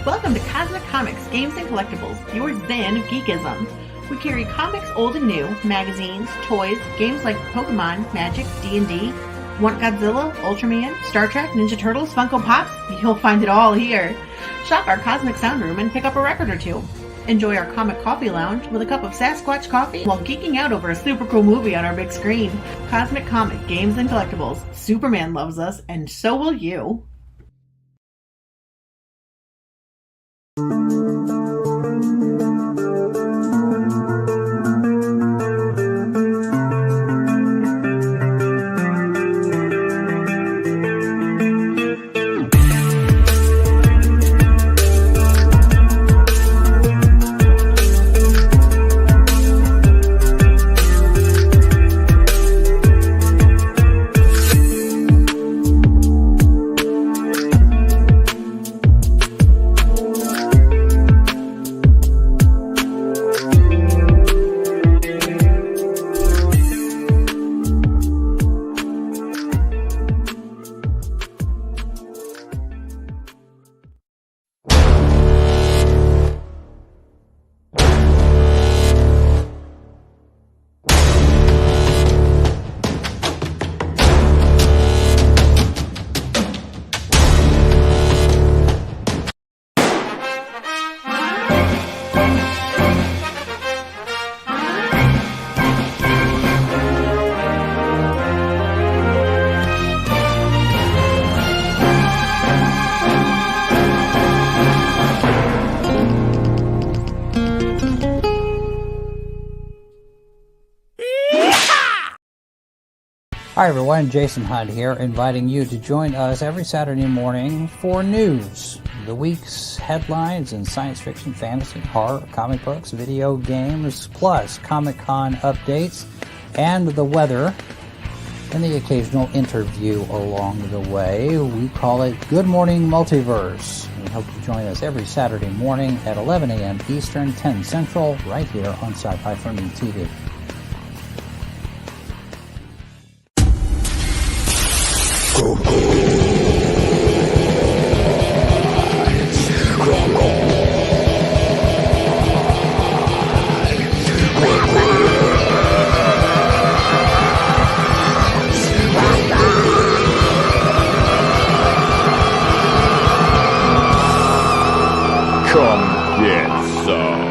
Welcome to Cosmic Comics, Games and Collectibles, your zen of geekism. We carry comics old and new, magazines, toys, games like Pokemon, Magic, D&D. Want Godzilla, Ultraman, Star Trek, Ninja Turtles, Funko Pops? You'll find it all here. Shop our Cosmic Sound Room and pick up a record or two. Enjoy our Comic Coffee Lounge with a cup of Sasquatch coffee while geeking out over a super cool movie on our big screen. Cosmic Comic, Games and Collectibles. Superman loves us, and so will you. Hi everyone, Jason Hunt here, inviting you to join us every Saturday morning for news. The week's headlines in science fiction, fantasy, horror, comic books, video games, plus Comic-Con updates and the weather, and the occasional interview along the way. We call it Good Morning Multiverse. We hope you join us every Saturday morning at 11 a.m. Eastern, 10 Central, right here on Sci-Fi for Me TV. Come get some.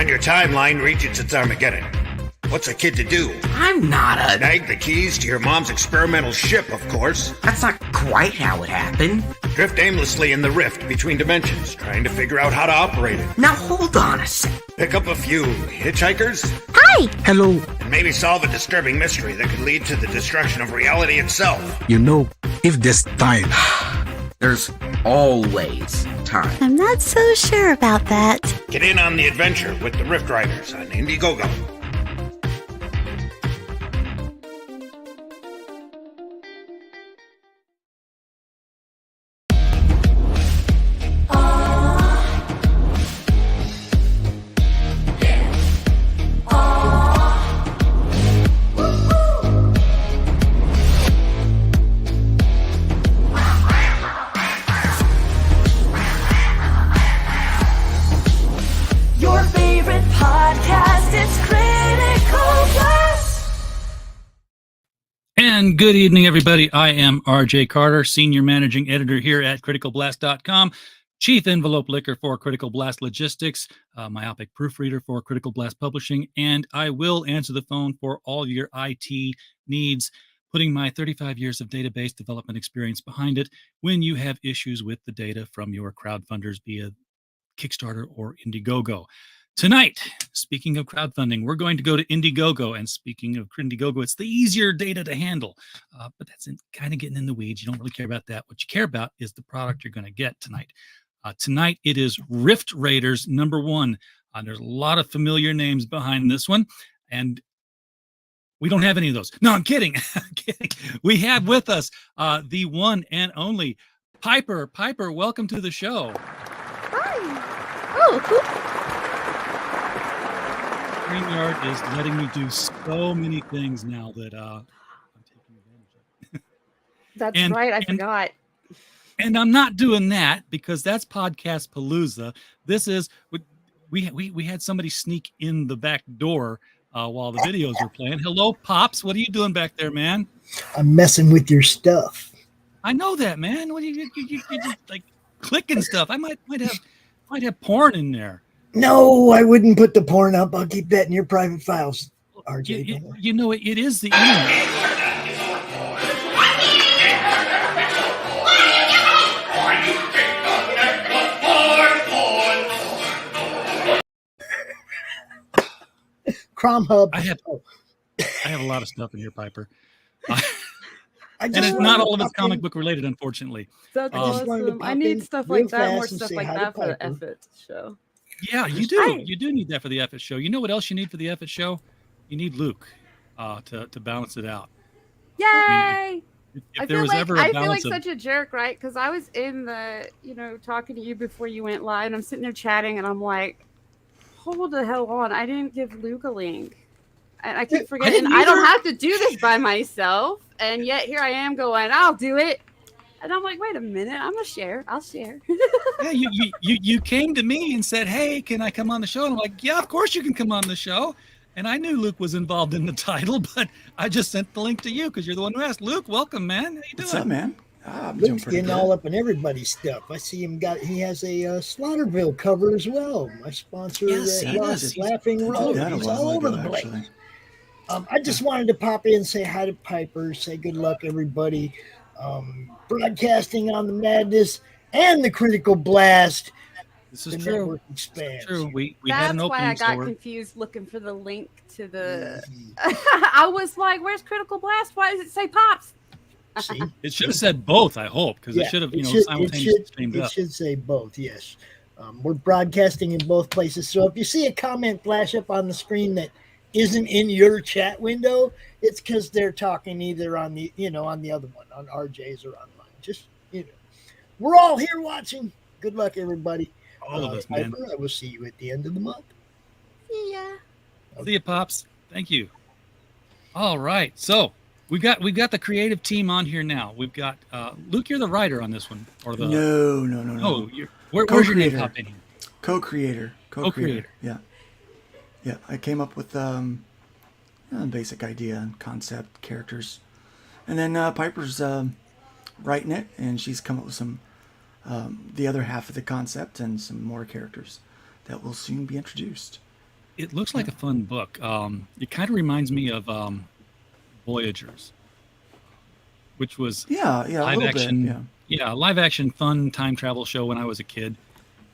When your timeline reaches its Armageddon, what's a kid to do? I'm not a... Snag the keys to your mom's experimental ship, of course. That's not quite how it happened. Drift aimlessly in the rift between dimensions, trying to figure out how to operate it. Now hold on a sec. Pick up a few hitchhikers. Hi! Hello. And maybe solve a disturbing mystery that could lead to the destruction of reality itself. You know, if there's time. There's always time. I'm not so sure about that. Get in on the adventure with the Rift Riders on Indiegogo. Your favorite podcast, it's Critical Blast. And good evening, everybody. I am RJ Carter, Senior Managing Editor here at CriticalBlast.com, Chief Envelope Licker for Critical Blast Logistics, myopic proofreader for Critical Blast Publishing, and I will answer the phone for all your IT needs, putting my 35 years of database development experience behind it when you have issues with the data from your crowdfunders via Kickstarter or Indiegogo. Tonight, speaking of crowdfunding, we're going to go to Indiegogo. And speaking of Indiegogo, it's the easier data to handle. But that's kind of getting in the weeds. You don't really care about that. What you care about is the product you're going to get tonight. Tonight, it is Rift Raiders #1. There's a lot of familiar names behind this one. And we don't have any of those. No, I'm kidding. I'm kidding. We have with us the one and only Piper. Piper, welcome to the show. Oh, cool. StreamYard is letting me do so many things now that I'm taking advantage of. That's right. I forgot. And I'm not doing that because that's Podcast Palooza. This is we had somebody sneak in the back door while the videos were playing. Hello, Pops. What are you doing back there, man? I'm messing with your stuff. I know that, man. What are you just like clicking stuff? I might have porn in there. No, I wouldn't put the porn up. I'll keep that in your private files, RJ. You know, it is the internet. Crom Hub. I have a lot of stuff in here, Piper. And it's not all of it's comic book related, unfortunately. That's awesome. I need stuff like that, more stuff like that for the F-It show. Yeah, you do. You do need that for the F-It show. You know what else you need for the F-It show? You need Luke to balance it out. Yay! I mean, if there was ever a I feel balance like such a jerk, right? Because I was in the, talking to you before you went live, and I'm sitting there chatting, and I'm like, hold the hell on. I didn't give Luke a link. And I keep forgetting. I don't have to do this by myself. And yet here I am going, I'll do it. And I'm like, wait a minute. I'm going to share. I'll share. Yeah, you came to me and said, hey, can I come on the show? And I'm like, yeah, of course you can come on the show. And I knew Luke was involved in the title, but I just sent the link to you because you're the one who asked. Luke, welcome, man. How you doing? What's up, man? Luke's getting all up in everybody's stuff. I see him he has a Slaughterville cover as well. My sponsor, Laughing Road. He's all over the place. I just wanted to pop in and say hi to Piper, say good luck, everybody. Broadcasting on the madness and the Critical Blast. This is true. Expands. True. We That's had an opening. why I got confused looking for the link to the. I was like, "Where's Critical Blast? Why does it say Pops?" See? It should have said both, I hope, because it should have, simultaneously streamed up. It should say both, yes. We're broadcasting in both places. So if you see a comment flash up on the screen that isn't in your chat window, it's because they're talking either on the, on the other one, on RJ's or on mine. Just, we're all here watching. Good luck, everybody. All of us, man. I will see you at the end of the month. Yeah. See you, Pops. Thank you. All right. So we've got the creative team on here now. We've got Luke, you're the writer on this one. Or the No. Oh, where's your name pop in here? Co-creator. Yeah. I came up with a basic idea and concept, characters. And then Piper's writing it, and she's come up with some the other half of the concept and some more characters that will soon be introduced. it looks like a fun book. It kind of reminds me of Voyagers, which was a live little action. bit, Live action fun time travel show when I was a kid.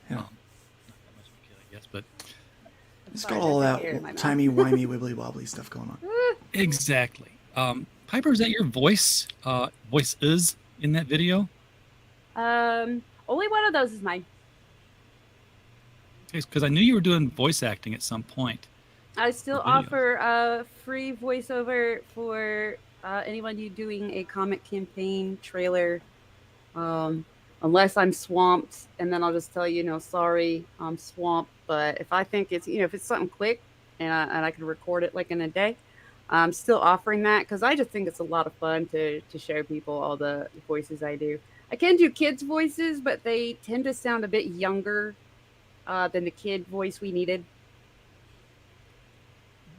Yeah. Not that much of a kid, I guess, but It's got all that timey-wimey, wibbly-wobbly stuff going on. exactly. Piper, is that your voice? Voice is in that video? Only one of those is mine. Because I knew you were doing voice acting at some point. I still offer free voiceover for anyone you doing a comic campaign trailer. Unless I'm swamped, and then I'll just tell you, no, sorry, I'm swamped. But if I think it's, if it's something quick and I can record it like in a day, I'm still offering that because I just think it's a lot of fun to show people all the voices I do. I can do kids' voices, but they tend to sound a bit younger than the kid voice we needed.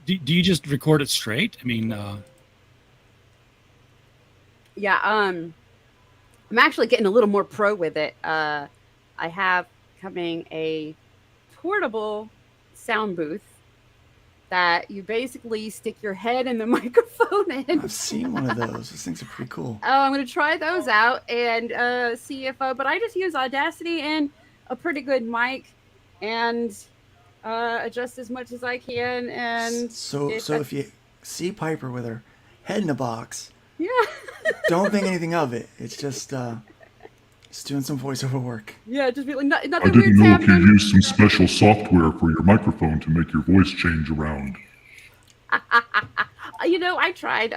Do you just record it straight? I mean, yeah. I'm actually getting a little more pro with it. I have coming a portable sound booth that you basically stick your head in the microphone in. I've seen one of those. Those things are pretty cool. I'm going to try those out and see if, but I just use Audacity and a pretty good mic and adjust as much as I can. And so if you see Piper with her head in a box, yeah, don't think anything of it. It's just doing some voiceover work. Yeah, just be like, nothing I didn't weird's know if happening. you used some special software for your microphone to make your voice change around. I tried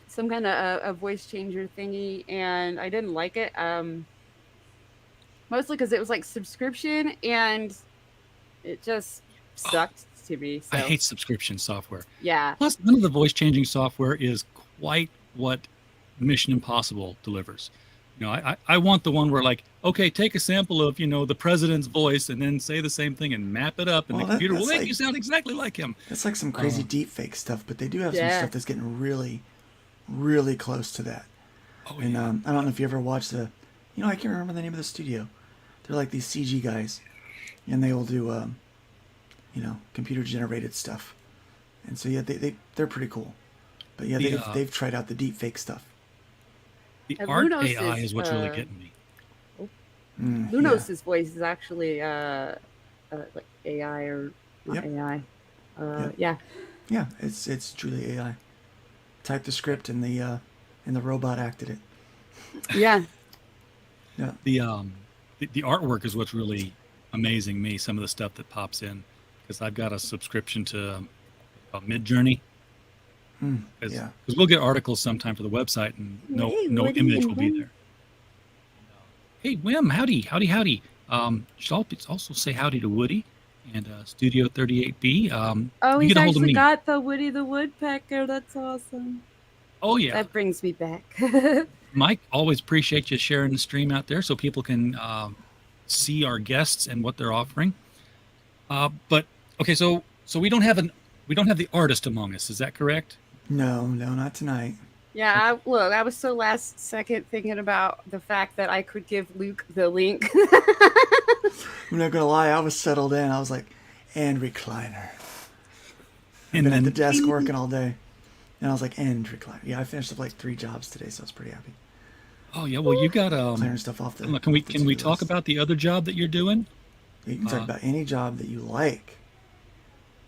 some kind of a voice changer thingy, and I didn't like it. Mostly because it was like subscription, and it just sucked to me. So. I hate subscription software. Yeah. Plus, none of the voice changing software is quite what Mission Impossible delivers. I want the one where, like, okay, take a sample of, the president's voice and then say the same thing and map it up, and the computer will make you sound exactly like him. That's like some crazy deep fake stuff, but they do have some stuff that's getting really, really close to that. Oh, and I don't know if you ever watched I can't remember the name of the studio. They're like these CG guys, and they will do, computer generated stuff. And so, yeah, they're pretty cool. But yeah, they've tried out the deep fake stuff. The art AI is what's really getting me. Lunos' voice is actually like AI or not AI. Yeah. Yeah, it's truly AI. Typed the script and the robot acted it. Yeah. Yeah. The artwork is what's really amazing me. Some of the stuff that pops in, because I've got a subscription to Midjourney. Because we'll get articles sometime for the website, and no image will be there. Hey, Wim, howdy. Should also say howdy to Woody and Studio 38B. He's actually got the Woody the Woodpecker. That's awesome. Oh, yeah. That brings me back. Mike, always appreciate you sharing the stream out there so people can see our guests and what they're offering. But okay, so we don't have the artist among us. Is that correct? No, not tonight. Yeah, I was so last second thinking about the fact that I could give Luke the link. I'm not gonna lie, I was settled in. I was like, and recliner. I've been at the desk working all day, and I was like, and recliner. Yeah, I finished up like 3 jobs today, so I was pretty happy. Oh yeah, well you got clearing stuff off the. Can we talk about the other job that you're doing? You can talk about any job that you like.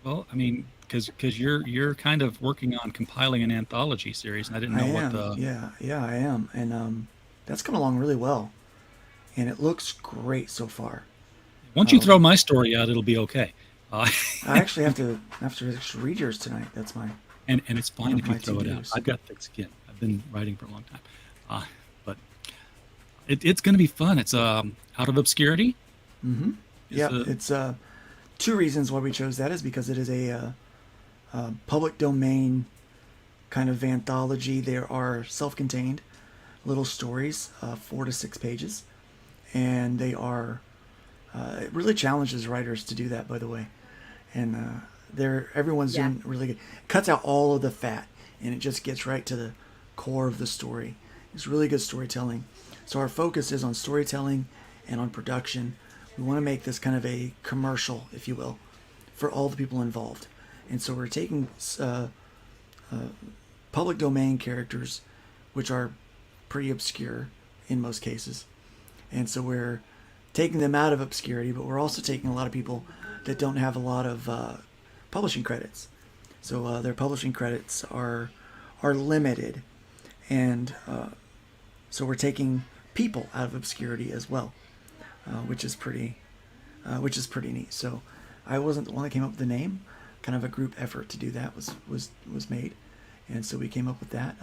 Well, I mean, because you're kind of working on compiling an anthology series, and I didn't know what the. Yeah, I am, and that's coming along really well, and it looks great so far. Once you throw my story out, it'll be okay. I actually have to read yours tonight. That's my. And it's fine if you throw it out. I've got thick skin. I've been writing for a long time, but it's going to be fun. It's Out of Obscurity. Mm-hmm. Yeah, it's 2 reasons why we chose that is because it is a public domain kind of anthology. There are self-contained little stories, 4 to 6 pages, and they are it really challenges writers to do that, by the way. And everyone's doing really good. Cuts out all of the fat, and it just gets right to the core of the story. It's really good storytelling. So our focus is on storytelling and on production. We want to make this kind of a commercial, if you will. for all the people involved. And so we're taking public domain characters, which are pretty obscure in most cases. And so we're taking them out of obscurity, but we're also taking a lot of people that don't have a lot of publishing credits. So their publishing credits are limited. And so we're taking people out of obscurity as well, which is pretty neat. So I wasn't the one that came up with the name. Kind of a group effort to do that was made, and so we came up with that.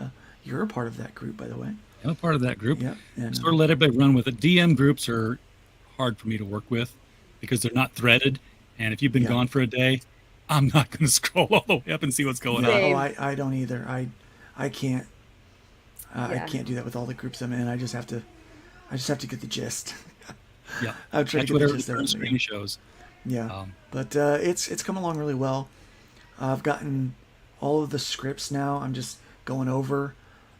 You're a part of that group, by the way. I'm a part of that group. Yeah, and, sort of let everybody run with it. DM groups are hard for me to work with because they're not threaded, and if you've been gone for a day, I'm not going to scroll all the way up and see what's going on. Oh, I don't either. I can't. I can't do that with all the groups I'm in. I just have to get the gist. Yeah, I'm trying to get the gist there. Screen shows. Yeah, but it's come along really well. I've gotten all of the scripts now. I'm just going over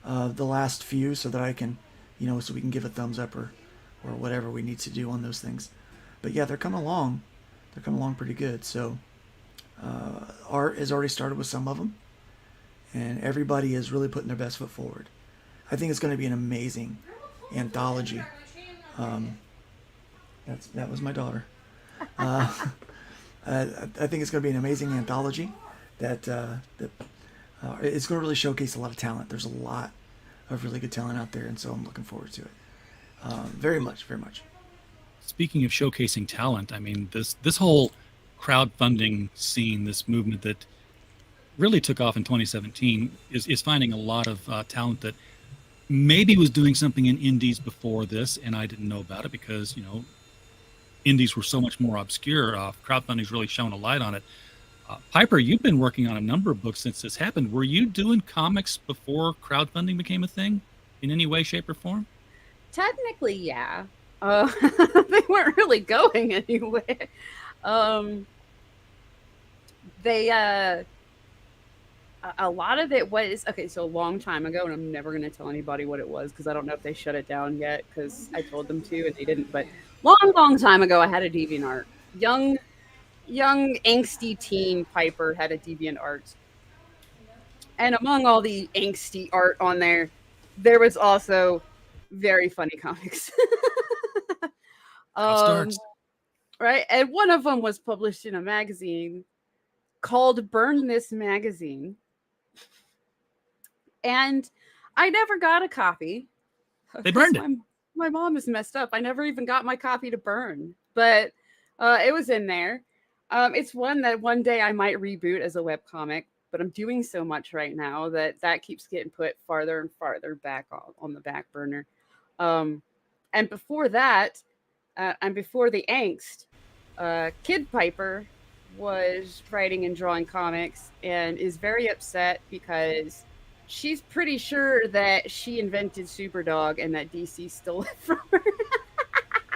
the last few so that I can, so we can give a thumbs up or whatever we need to do on those things. But yeah, they're coming along. They're coming along pretty good. So art has already started with some of them, and everybody is really putting their best foot forward. I think it's going to be an amazing anthology. That was my daughter. I think it's going to be an amazing anthology that it's going to really showcase a lot of talent. There's a lot of really good talent out there, and so I'm looking forward to it. Very much. Speaking of showcasing talent, I mean, this whole crowdfunding scene, this movement that really took off in 2017 is finding a lot of talent that maybe was doing something in indies before this, and I didn't know about it because, indies were so much more obscure. Crowdfunding's really shown a light on it. Piper, you've been working on a number of books since this happened. Were you doing comics before crowdfunding became a thing in any way, shape, or form? Technically, yeah. They weren't really going anywhere. A lot of it was, so a long time ago, and I'm never going to tell anybody what it was because I don't know if they shut it down yet because I told them to and they didn't, but long time ago, I had a DeviantArt. Young, angsty teen Piper had a DeviantArt. And among all the angsty art on there, there was also very funny comics. Right? And one of them was published in a magazine called Burn This Magazine. And I never got a copy. They burned it. My mom is messed up. I never even got my copy to burn, but it was in there. It's one that one day I might reboot as a webcomic, but I'm doing so much right now that keeps getting put farther and farther back on the back burner. And before that, and before the angst, Kid Piper was writing and drawing comics and is very upset because she's pretty sure that she invented Superdog and that DC stole it from her.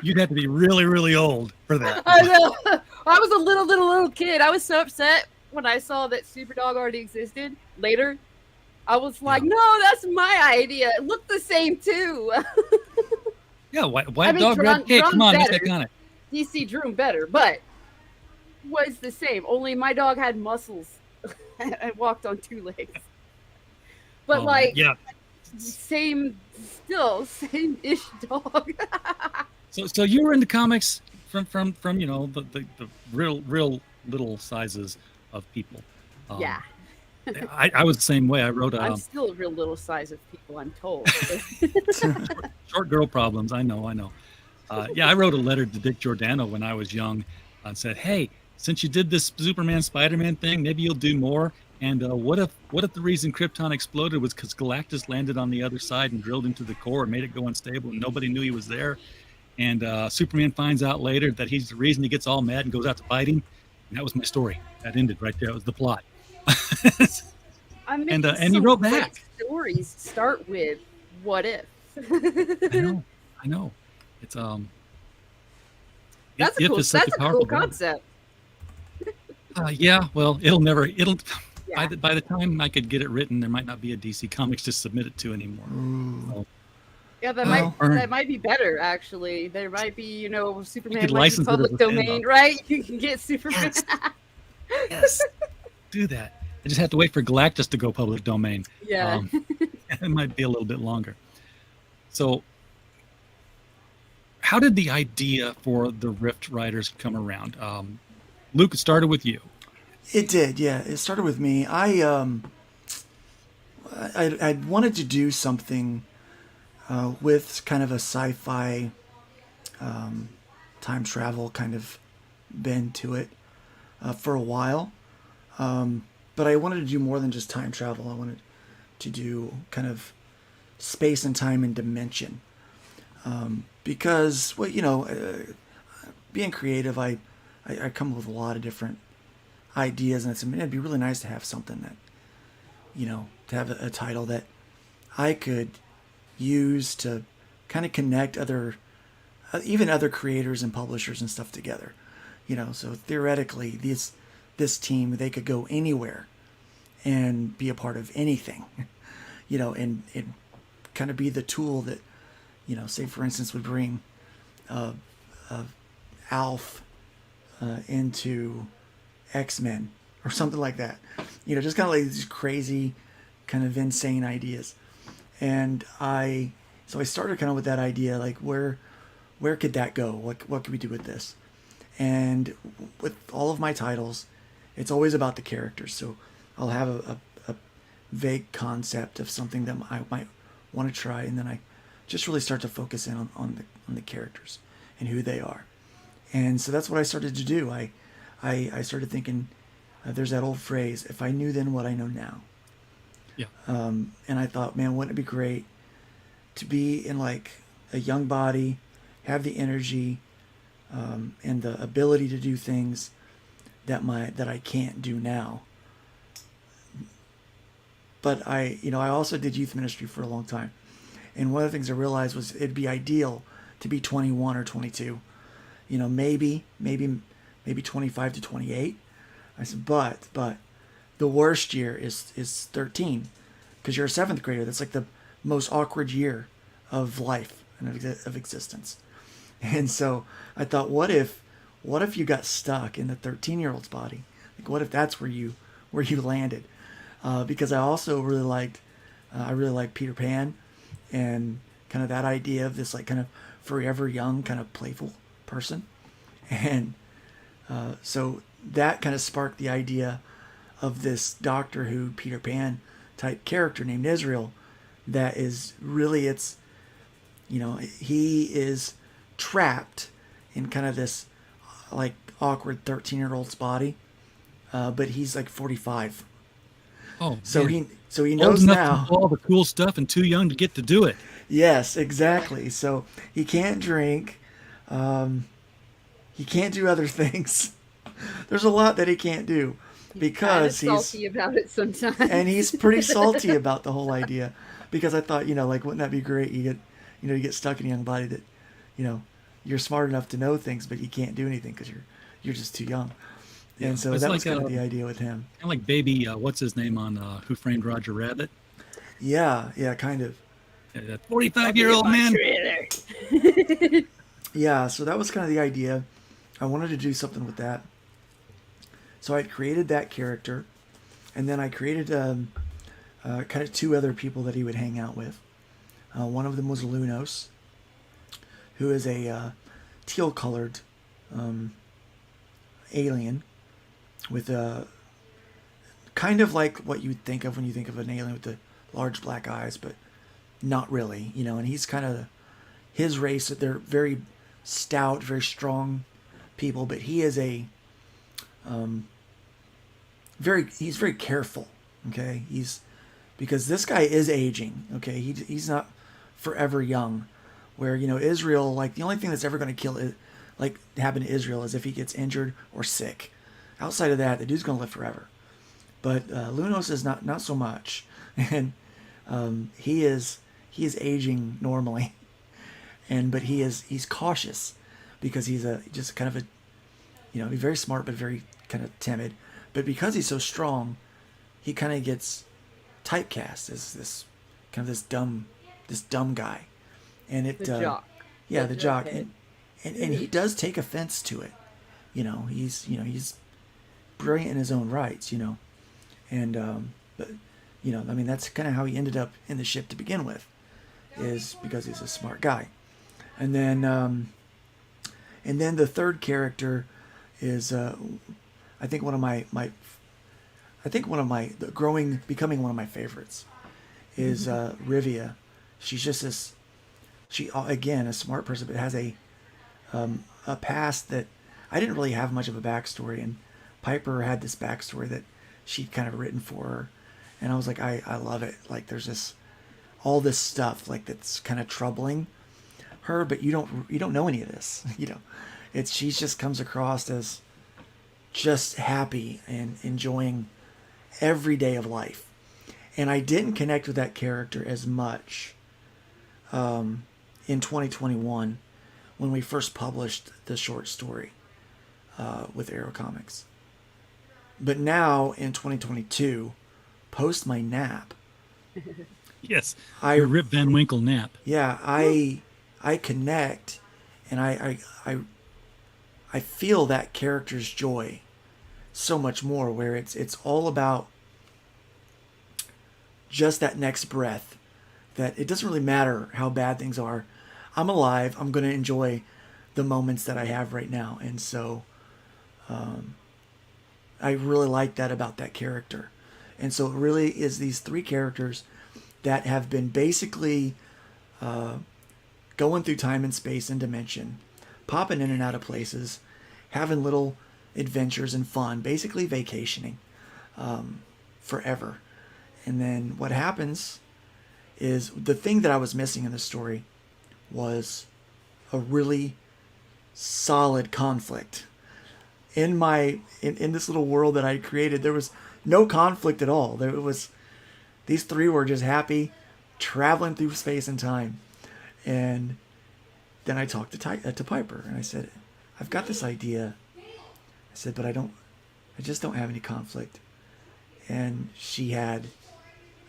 You'd have to be really, really old for that. I know. I was a little kid. I was so upset when I saw that Superdog already existed. Later, I was like, no, that's my idea. It looked the same too. Yeah, white dog, red cake. Come on, let's take on it. DC drew him better, but was the same. Only my dog had muscles and walked on two legs. But same-ish dog. So you were into comics from the real little sizes of people. Yeah. I was the same way. I wrote I'm still a real little size of people, I'm told. Short girl problems. I know. I wrote a letter to Dick Giordano when I was young and said, hey, since you did this Superman Spider-Man thing, maybe you'll do more. And what if the reason Krypton exploded was because Galactus landed on the other side and drilled into the core and made it go unstable and nobody knew he was there. And Superman finds out later that he's the reason. He gets all mad and goes out to fight him. And that was my story. That ended right there. That was the plot. And he wrote back. Stories start with what if. I know. It's that's a cool concept. Well, by the time I could get it written, there might not be a DC Comics to submit it to anymore. So, yeah, that might be better actually. There might be, Superman might be public domain, right? You can get Superman. Yes, do that. I just have to wait for Galactus to go public domain. Yeah. It might be a little bit longer. So, how did the idea for the Rift Riders come around? Luke, it started with you. It did, yeah. It started with me. I wanted to do something with kind of a sci-fi time travel kind of bend to it for a while. But I wanted to do more than just time travel. I wanted to do kind of space and time and dimension. Because, well, being creative, I come up with a lot of different ideas, and it'd be really nice to have something that, to have a title that I could use to kind of connect even other creators and publishers and stuff together. So theoretically, this team, they could go anywhere and be a part of anything, and kind of be the tool that, say for instance, would bring Alf into X-Men or something like that. Just kind of like these crazy, kind of insane ideas. And I started kind of with that idea, like where could that go? What could we do with this? And with all of my titles, it's always about the characters. So I'll have a vague concept of something that I might want to try, and then I just really start to focus in on the characters and who they are. And so that's what I started to do. I started thinking, there's that old phrase, if I knew then what I know now. Yeah. And I thought, man, wouldn't it be great to be in like a young body, have the energy, and the ability to do things that I can't do now. But I also did youth ministry for a long time. And one of the things I realized was it'd be ideal to be 21 or 22. Maybe 25 to 28. I said, but the worst year is 13, because you're a seventh grader. That's like the most awkward year of life and of existence. And so I thought, what if you got stuck in the 13-year-old's body? Like, what if that's where you landed? Because I also really liked Peter Pan, and kind of that idea of this like kind of forever young, kind of playful person. And so that kind of sparked the idea of this Doctor Who Peter Pan type character named Israel. That is really, he is trapped in kind of this like awkward 13-year-old's body, but he's like 45. Oh, so man. he knows Old enough now to do all the cool stuff and too young to get to do it. Yes, exactly. So he can't drink. He can't do other things. There's a lot that he can't do because he's salty about it sometimes. And he's pretty salty about the whole idea, because I thought, like, wouldn't that be great? You get stuck in a young body that, you're smart enough to know things, but you can't do anything because you're just too young. Yeah. And so It's that like, was kind of the idea with him. Kind of like baby, what's his name on Who Framed Roger Rabbit? Yeah, kind of. That 45-year-old man. Yeah, so that was kind of the idea. I wanted to do something with that. So I created that character, and then I created kind of two other people that he would hang out with. One of them was Lunos, who is a teal-colored alien with a kind of like what you would think of when you think of an alien with the large black eyes, but not really, and he's kind of his race. They're very stout, very strong people, but he is he's very careful. Okay, because this guy is aging. Okay, he's not forever young. Where Israel, like the only thing that's ever going to happen to Israel is if he gets injured or sick. Outside of that, the dude's going to live forever. But Lunos is not so much, and he is aging normally, but he's cautious because he's just kind of he's very smart but very kind of timid. But because he's so strong, he kind of gets typecast as this kind of this dumb guy, and the jock. Yeah, the jock, and he does take offense to it. He's brilliant in his own rights, you know. And but you know, I mean, that's kind of how he ended up in the ship to begin with, is because he's a smart guy. And then the third character is I think becoming one of my favorites is Rivia. She's just again a smart person, but has a past that I didn't really have much of a backstory, and Piper had this backstory that she'd kind of written for her, and I was like, I love it. Like, there's all this stuff like that's kind of troubling her, but you don't know any of this. You know, she just comes across as just happy and enjoying every day of life. And I didn't connect with that character as much in 2021 when we first published the short story with Arrow Comics. But now in 2022, post my nap. Yes, your Rip Van Winkle nap. Yeah, I connect, and I feel that character's joy so much more, where it's all about just that next breath, that it doesn't really matter how bad things are. I'm alive. I'm going to enjoy the moments that I have right now. And so I really like that about that character. And so it really is these three characters that have been basically going through time and space and dimension, popping in and out of places, having little adventures and fun, basically vacationing forever. And then what happens is, the thing that I was missing in the story was a really solid conflict. In this little world that I created, there was no conflict at all. These three were just happy, traveling through space and time. And then I talked to Piper, and I said, I've got this idea. I said, but I just don't have any conflict. And she had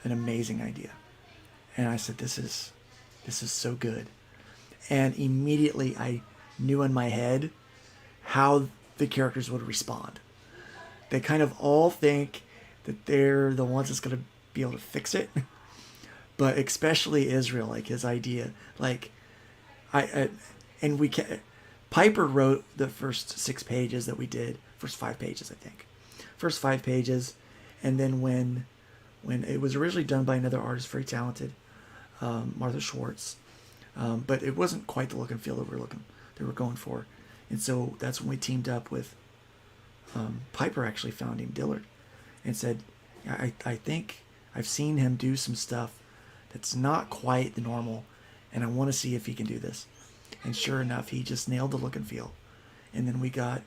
an amazing idea. And I said, this is so good. And immediately I knew in my head how the characters would respond. They kind of all think that they're the ones that's going to be able to fix it. But especially Israel, like his idea, like Piper wrote the first 6 pages that we did, first 5 pages, I think. First 5 pages. And then when it was originally done by another artist, very talented, Martha Schwartz, but it wasn't quite the look and feel that they were going for. And so that's when we teamed up with Piper. Actually found him, Dillard, and said, I think I've seen him do some stuff that's not quite the normal, and I want to see if he can do this. And sure enough, he just nailed the look and feel. And then we got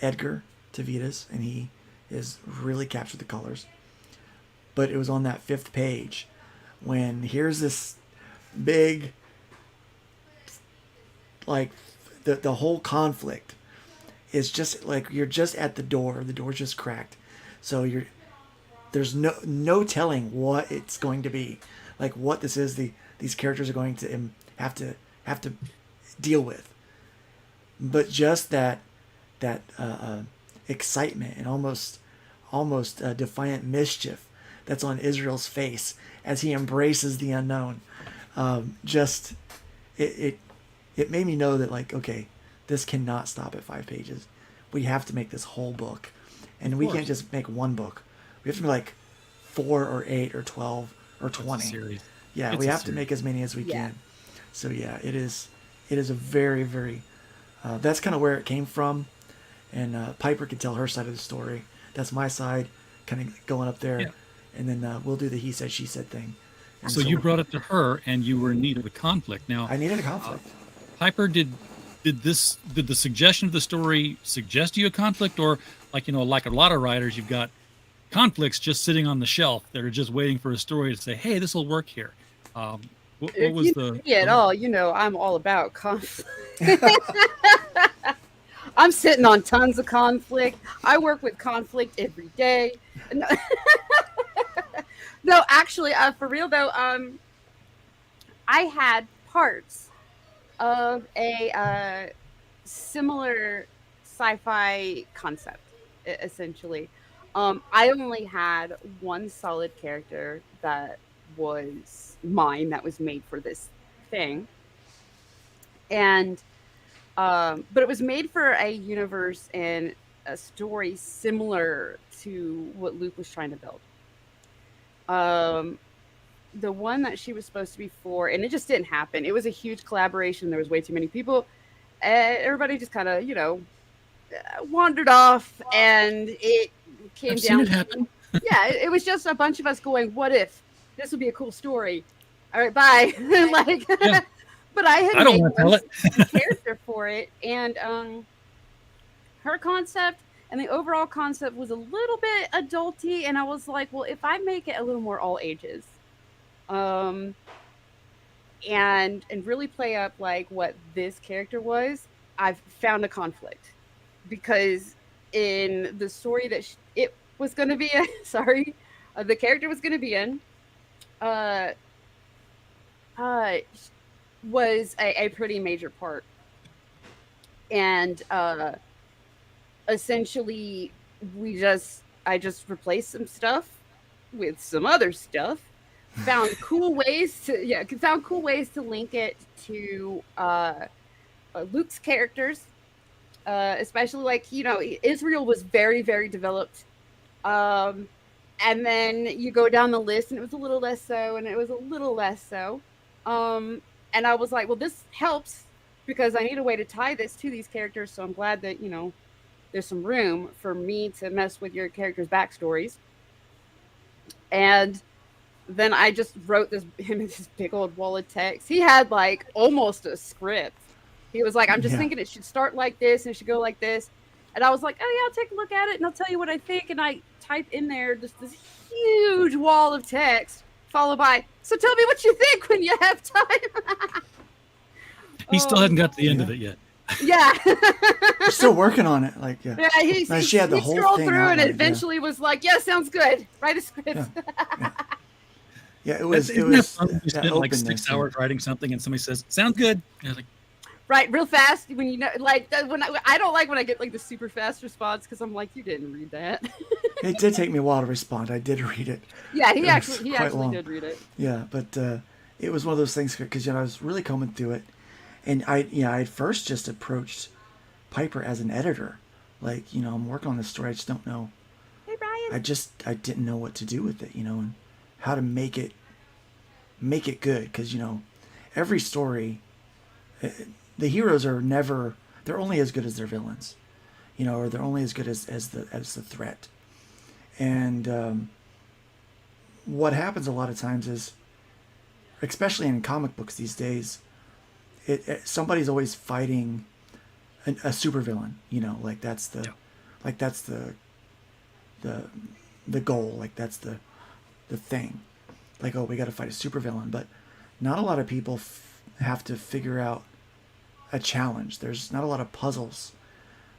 Edgar Tavitas, and he has really captured the colors. But it was on that 5th page when here's this big, like, the whole conflict is just like, you're just at the door's just cracked. So there's no telling what it's going to be, like what this is these characters are going to have to deal with. But just that excitement and almost defiant mischief that's on Israel's face as he embraces the unknown, it made me know that, like, okay, this cannot stop at 5 pages. We have to make this whole book, and we can't just make one book. We have to make like 4 or 8 or 12 or 20. Yeah, we have to make as many as we can. So yeah, it is a very, very that's kind of where it came from. And Piper can tell her side of the story. That's my side, kind of going up there. Yeah. And then we'll do the he said, she said thing. And so you brought it to her, and you were in need of a conflict. Now I needed a conflict. Piper, did the suggestion of the story suggest you a conflict, or like a lot of writers, you've got conflicts just sitting on the shelf that are just waiting for a story to say, hey, this will work here. What was the at all? I'm all about conflict. I'm sitting on tons of conflict. I work with conflict every day. No, actually, for real though, I had parts of a similar sci-fi concept essentially. I only had one solid character that was mine, that was made for this thing. And but it was made for a universe and a story similar to what Luke was trying to build. The one that she was supposed to be for, and it just didn't happen. It was a huge collaboration. There was way too many people. Everybody just kind of, wandered off, and it came I've down. seen it happen. Yeah, it was just a bunch of us going, "What if this would be a cool story?" All right, bye. Like, Yeah. but I had I don't made want to tell one it. character for it, and her concept and the overall concept was a little bit adulty, and I was like, well, if I make it a little more all ages, and really play up like what this character was, I've found a conflict, because in the story that it was going to be in, the character was going to be in, was a pretty major part. And essentially I just replaced some stuff with some other stuff, found cool ways to link it to Luke's characters, especially like, Israel was very, very developed. And then you go down the list and it was a little less so, and it was a little less so. And I was like, well, this helps because I need a way to tie this to these characters. So I'm glad that, there's some room for me to mess with your characters' backstories. And then I just wrote him this big old wall of text. He had like almost a script. He was like, I'm just thinking it should start like this and it should go like this. And I was like, oh yeah, I'll take a look at it and I'll tell you what I think. And I type in there just this huge wall of text, followed by, so tell me what you think when you have time. He still hadn't got to the end of it yet. Yeah. We're still working on it. Like, yeah. Yeah, she had the whole scrolled thing through and outlined, eventually was like, yeah, sounds good. Write a script. Yeah, it was. Isn't that fun? You spent like 6 hours writing something and somebody says, sounds good. And I was like, right, real fast. When when I don't like when I get like the super fast response, because I'm like, you didn't read that. It did take me a while to respond. I did read it. Yeah, he It actually was quite long. did read it. Yeah, but it was one of those things because I was really coming through it, and I at first just approached Piper as an editor, like, I'm working on this story. I just don't know. Hey, Brian. I didn't know what to do with it, and how to make it good, because every story, the heroes are never, they're only as good as their villains, or they're only as good as the threat. And what happens a lot of times is, especially in comic books these days, somebody's always fighting a supervillain, like that's the goal, like that's the thing, like, oh, we got to fight a supervillain. But not a lot of people have to figure out a challenge. There's not a lot of puzzles.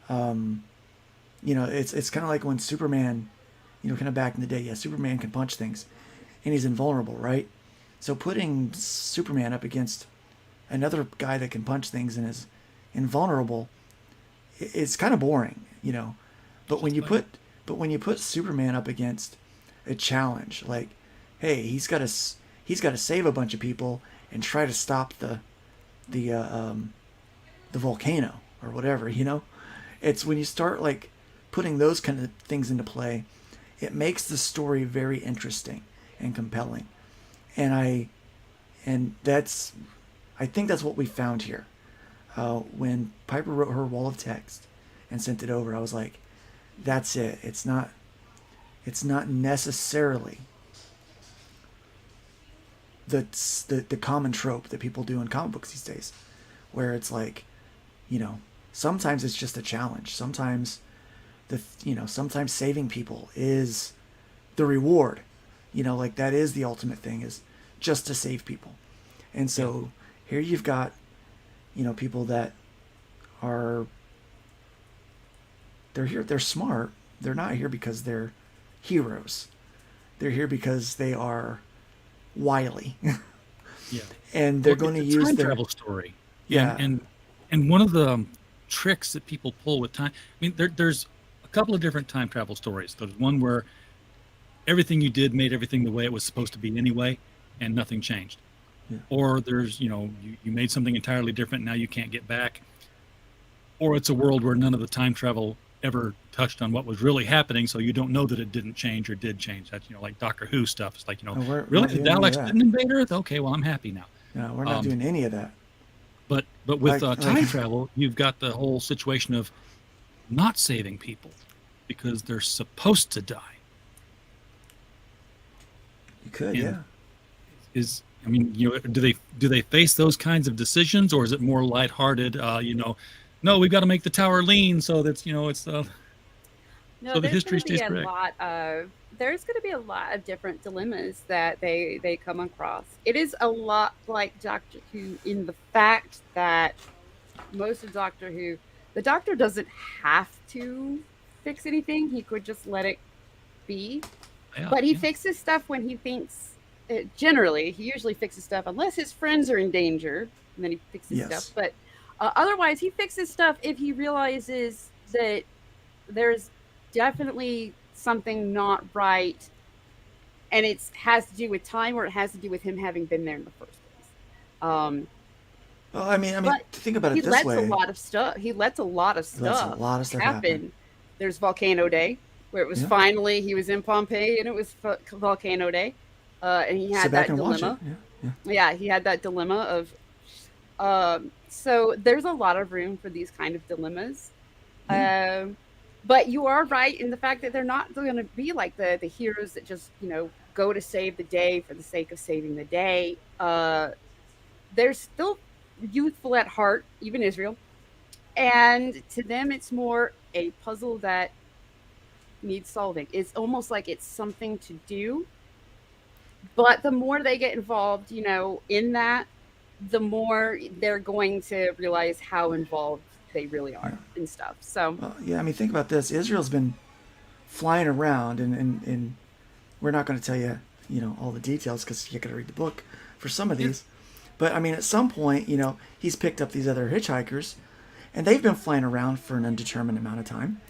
It's kind of like when Superman, kind of back in the day, Superman can punch things and he's invulnerable, right? So putting Superman up against another guy that can punch things and is invulnerable, it's kind of boring, But when you put Superman up against a challenge, like, hey, he's got to save a bunch of people and try to stop the volcano or whatever, It's when you start like putting those kind of things into play, it makes the story very interesting and compelling. And I think that's what we found here. When Piper wrote her wall of text and sent it over, I was like, that's it. It's not necessarily the common trope that people do in comic books these days, where it's like, sometimes it's just a challenge. Sometimes sometimes saving people is the reward, like that is the ultimate thing, is just to save people. And so here you've got, people that they're here, they're smart. They're not here because they're heroes. They're here because they are wily. Yeah. And they're going to use time their travel story. Yeah. And one of the tricks that people pull with time, I mean, there's a couple of different time travel stories. There's one where everything you did made everything the way it was supposed to be anyway, and nothing changed. Yeah. Or there's, you made something entirely different, now you can't get back. Or it's a world where none of the time travel ever touched on what was really happening, so you don't know that it didn't change or did change. That's, like Doctor Who stuff. It's like, really, the Daleks didn't invade Earth? Okay, well, I'm happy now. No, we're not doing any of that. But with time travel, you've got the whole situation of not saving people because they're supposed to die. You could, yeah. Do they face those kinds of decisions, or is it more lighthearted? No, we've got to make the tower lean so that's it's No, so the history stays correct. There's going to be a lot of different dilemmas that they come across. It is a lot like Doctor Who in the fact that most of Doctor Who, the Doctor doesn't have to fix anything. He could just let it be. Yeah, but he fixes stuff when he thinks. Generally, he usually fixes stuff unless his friends are in danger, and then he fixes stuff. But otherwise, he fixes stuff if he realizes that there's definitely something not right, and it has to do with time, or it has to do with him having been there in the first place. Well, I mean, think about it this way. He lets a lot of stuff happen. There's Volcano Day, where it was finally he was in Pompeii, and it was Volcano Day. And he had that dilemma. He had that dilemma of. So there's a lot of room for these kind of dilemmas. But you are right in the fact that they're not going to be like the heroes that just go to save the day for the sake of saving the day. They're still youthful at heart, even Israel, and to them it's more a puzzle that needs solving. It's almost like it's something to do. But the more they get involved, in that, the more they're going to realize how involved they really are and stuff. So think about this. Israel's been flying around, and we're not going to tell you, all the details because you got to read the book for some of these. But at some point, he's picked up these other hitchhikers, and they've been flying around for an undetermined amount of time,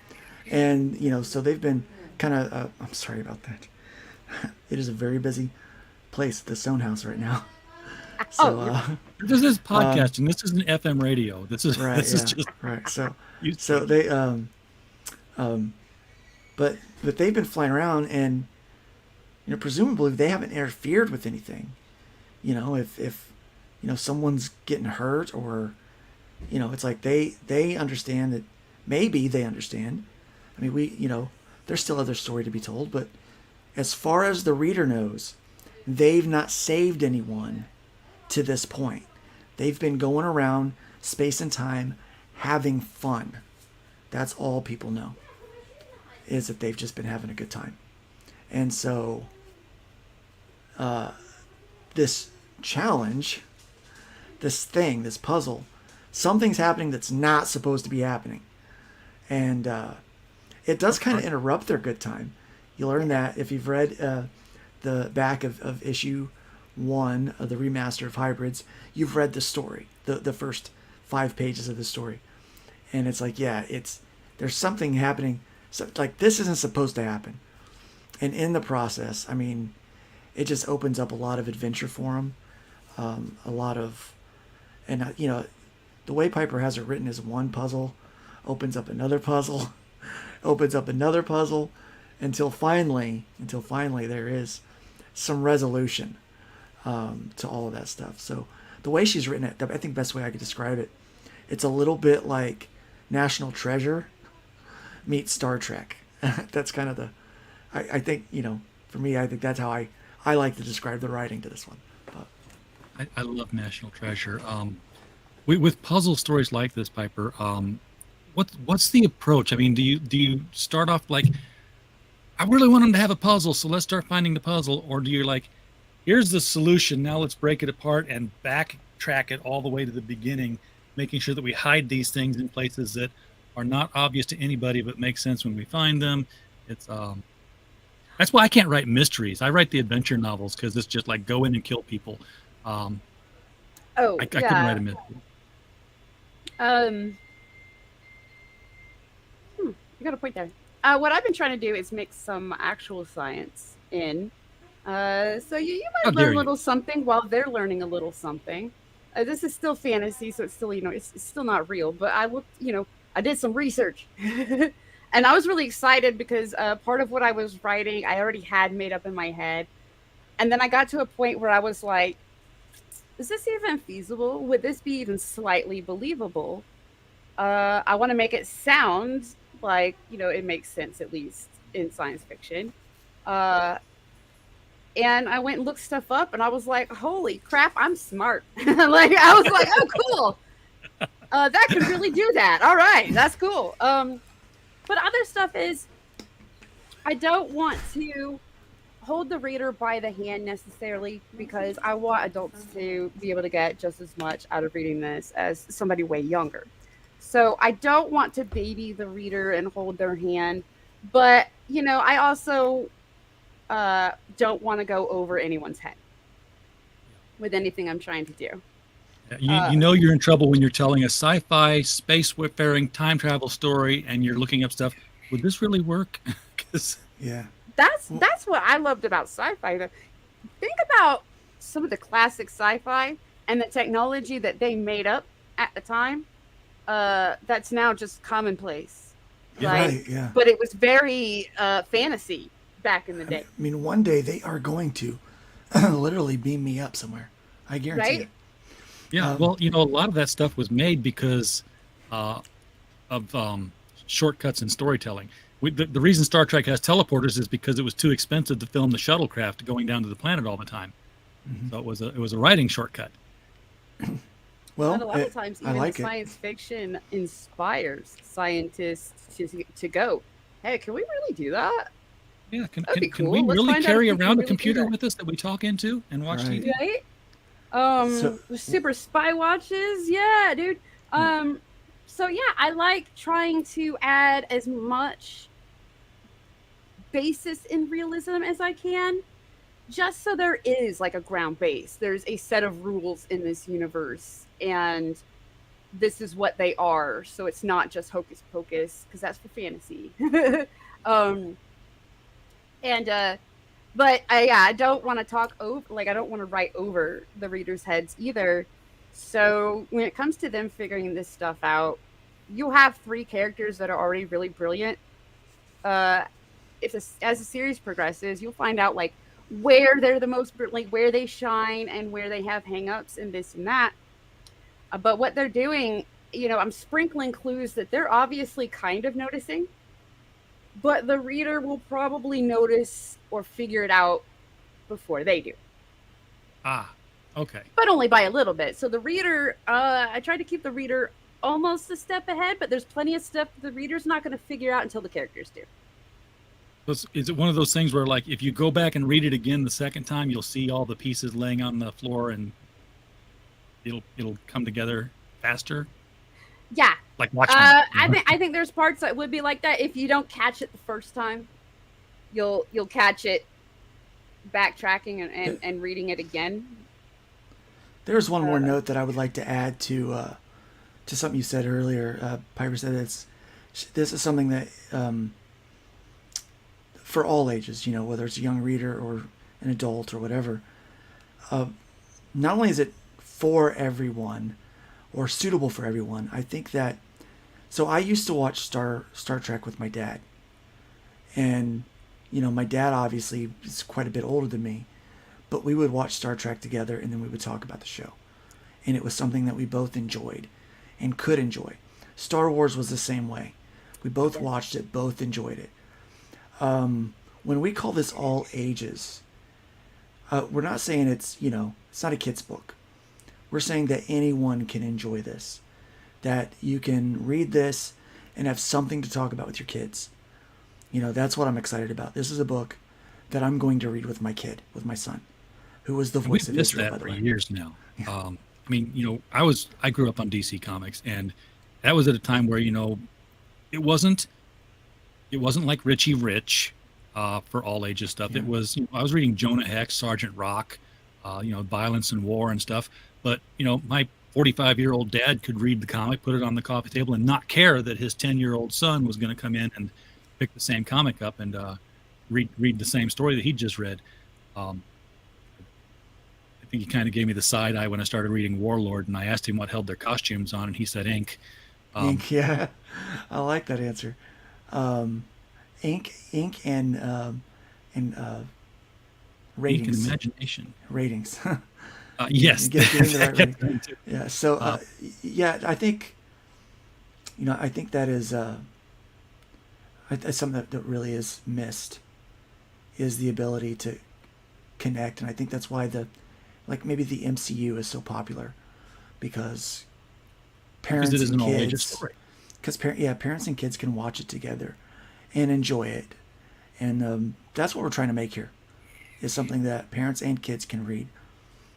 and so they've been kind of. I'm sorry about that. It is a very busy place at the Stonehouse right now. So this is podcasting. This isn't FM radio. This is right. Just right. So they but they've been flying around, and presumably they haven't interfered with anything. If someone's getting hurt, or it's like they understand that maybe they understand. There's still other story to be told, but as far as the reader knows, they've not saved anyone to this point. They've been going around space and time having fun. That's all people know, is that they've just been having a good time. And so this challenge, this puzzle, something's happening that's not supposed to be happening. And it does kind of interrupt their good time. You learn that if you've read the back of issue 1 of the remaster of Hybrids, you've read the story, the first 5 pages of the story. And it's like, there's something happening. So, like, this isn't supposed to happen. And in the process, it just opens up a lot of adventure for them. A lot of, and the way Piper has it written is one puzzle opens up another puzzle, opens up another puzzle, until finally there is some resolution to all of that stuff. So the way she's written it, I think the best way I could describe it, it's a little bit like National Treasure meets Star Trek. That's kind of I think, for me, I think that's how I like to describe the writing to this one. But I love National Treasure. With puzzle stories like this, Piper, what's the approach? Do you start off like, I really want them to have a puzzle, so let's start finding the puzzle? Or do you like, here's the solution, now let's break it apart and backtrack it all the way to the beginning, making sure that we hide these things in places that are not obvious to anybody but make sense when we find them? It's that's why I can't write mysteries. I write the adventure novels because it's just like go in and kill people. I couldn't write a mystery. You got a point there. what I've been trying to do is mix some actual science in. So you might learn a little something while they're learning a little something. This is still fantasy, so it's still, it's still not real. But I looked, I did some research. And I was really excited because part of what I was writing, I already had made up in my head. And then I got to a point where I was like, is this even feasible? Would this be even slightly believable? I want to make it sound like, it makes sense, at least in science fiction. And I went and looked stuff up, and I was like, holy crap, I'm smart. Like, I was like, oh, cool. That could really do that. All right, that's cool. But other stuff is, I don't want to hold the reader by the hand necessarily, because I want adults to be able to get just as much out of reading this as somebody way younger. So I don't want to baby the reader and hold their hand, but I also don't want to go over anyone's head with anything I'm trying to do. You're in trouble when you're telling a sci-fi space-faring time travel story and you're looking up stuff. Would this really work? That's what I loved about sci-fi. Think about some of the classic sci-fi and the technology that they made up at the time. That's now just commonplace. Right, yeah. But it was very fantasy back in the day. I mean, one day they are going to literally beam me up somewhere. I guarantee it. Yeah, well, a lot of that stuff was made because of shortcuts in storytelling. The reason Star Trek has teleporters is because it was too expensive to film the shuttlecraft going down to the planet all the time. Mm-hmm. So it was a writing shortcut. Well, but a lot of times, even science fiction inspires scientists to go, hey, can we really do that? Yeah, can we really carry around a computer with us that we talk into and watch TV? Right? Super spy watches, yeah, dude. So yeah, I like trying to add as much basis in realism as I can, just so there is like a ground base. There's a set of rules in this universe, and this is what they are. So it's not just hocus pocus, because that's for fantasy. But I don't want to talk over, I don't want to write over the readers' heads either. So when it comes to them figuring this stuff out, you have 3 characters that are already really brilliant. As the series progresses, you'll find out where they're the most, where they shine and where they have hangups and this and that. But what they're doing, I'm sprinkling clues that they're obviously kind of noticing, but the reader will probably notice or figure it out before they do. Okay. But only by a little bit. So the reader, I try to keep the reader almost a step ahead, but there's plenty of stuff the reader's not going to figure out until the characters do. Is it one of those things where, if you go back and read it again the second time, you'll see all the pieces laying on the floor and it'll come together faster? Yeah. Like watching. I think there's parts that would be like that. If you don't catch it the first time, you'll catch it backtracking and reading it again. There's one more note that I would like to add to something you said earlier. Piper said this is something that for all ages, whether it's a young reader or an adult or whatever. Not only is it for everyone or suitable for everyone, I think that. So I used to watch Star Trek with my dad, and my dad obviously is quite a bit older than me, but we would watch Star Trek together, and then we would talk about the show, and it was something that we both enjoyed and could enjoy. Star Wars was the same way. We both watched it, both enjoyed it. When we call this all ages, we're not saying it's not a kid's book. We're saying that anyone can enjoy this, that you can read this and have something to talk about with your kids. That's what I'm excited about. This is a book that I'm going to read with my kid, with my son, who was the voice of Israel, by the way. For years now. Yeah. I grew up on DC Comics, and that was at a time where it wasn't like Richie Rich for all ages stuff. Yeah. It was I was reading Jonah Hex, Sergeant Rock, violence and war and stuff. But my 45-year-old dad could read the comic, put it on the coffee table, and not care that his 10-year-old son was going to come in and pick the same comic up and read the same story that he just read. I think he kind of gave me the side eye when I started reading Warlord, and I asked him what held their costumes on, and he said ink. Ink, yeah, I like that answer. Ink, and ratings. Ink and imagination. Ratings. Yes. Getting the right rating. Yeah. So yeah, I think that is something that really is missed, is the ability to connect, and I think that's why maybe the MCU is so popular, because parents and kids, parents and kids can watch it together and enjoy it, and that's what we're trying to make here, is something that parents and kids can read,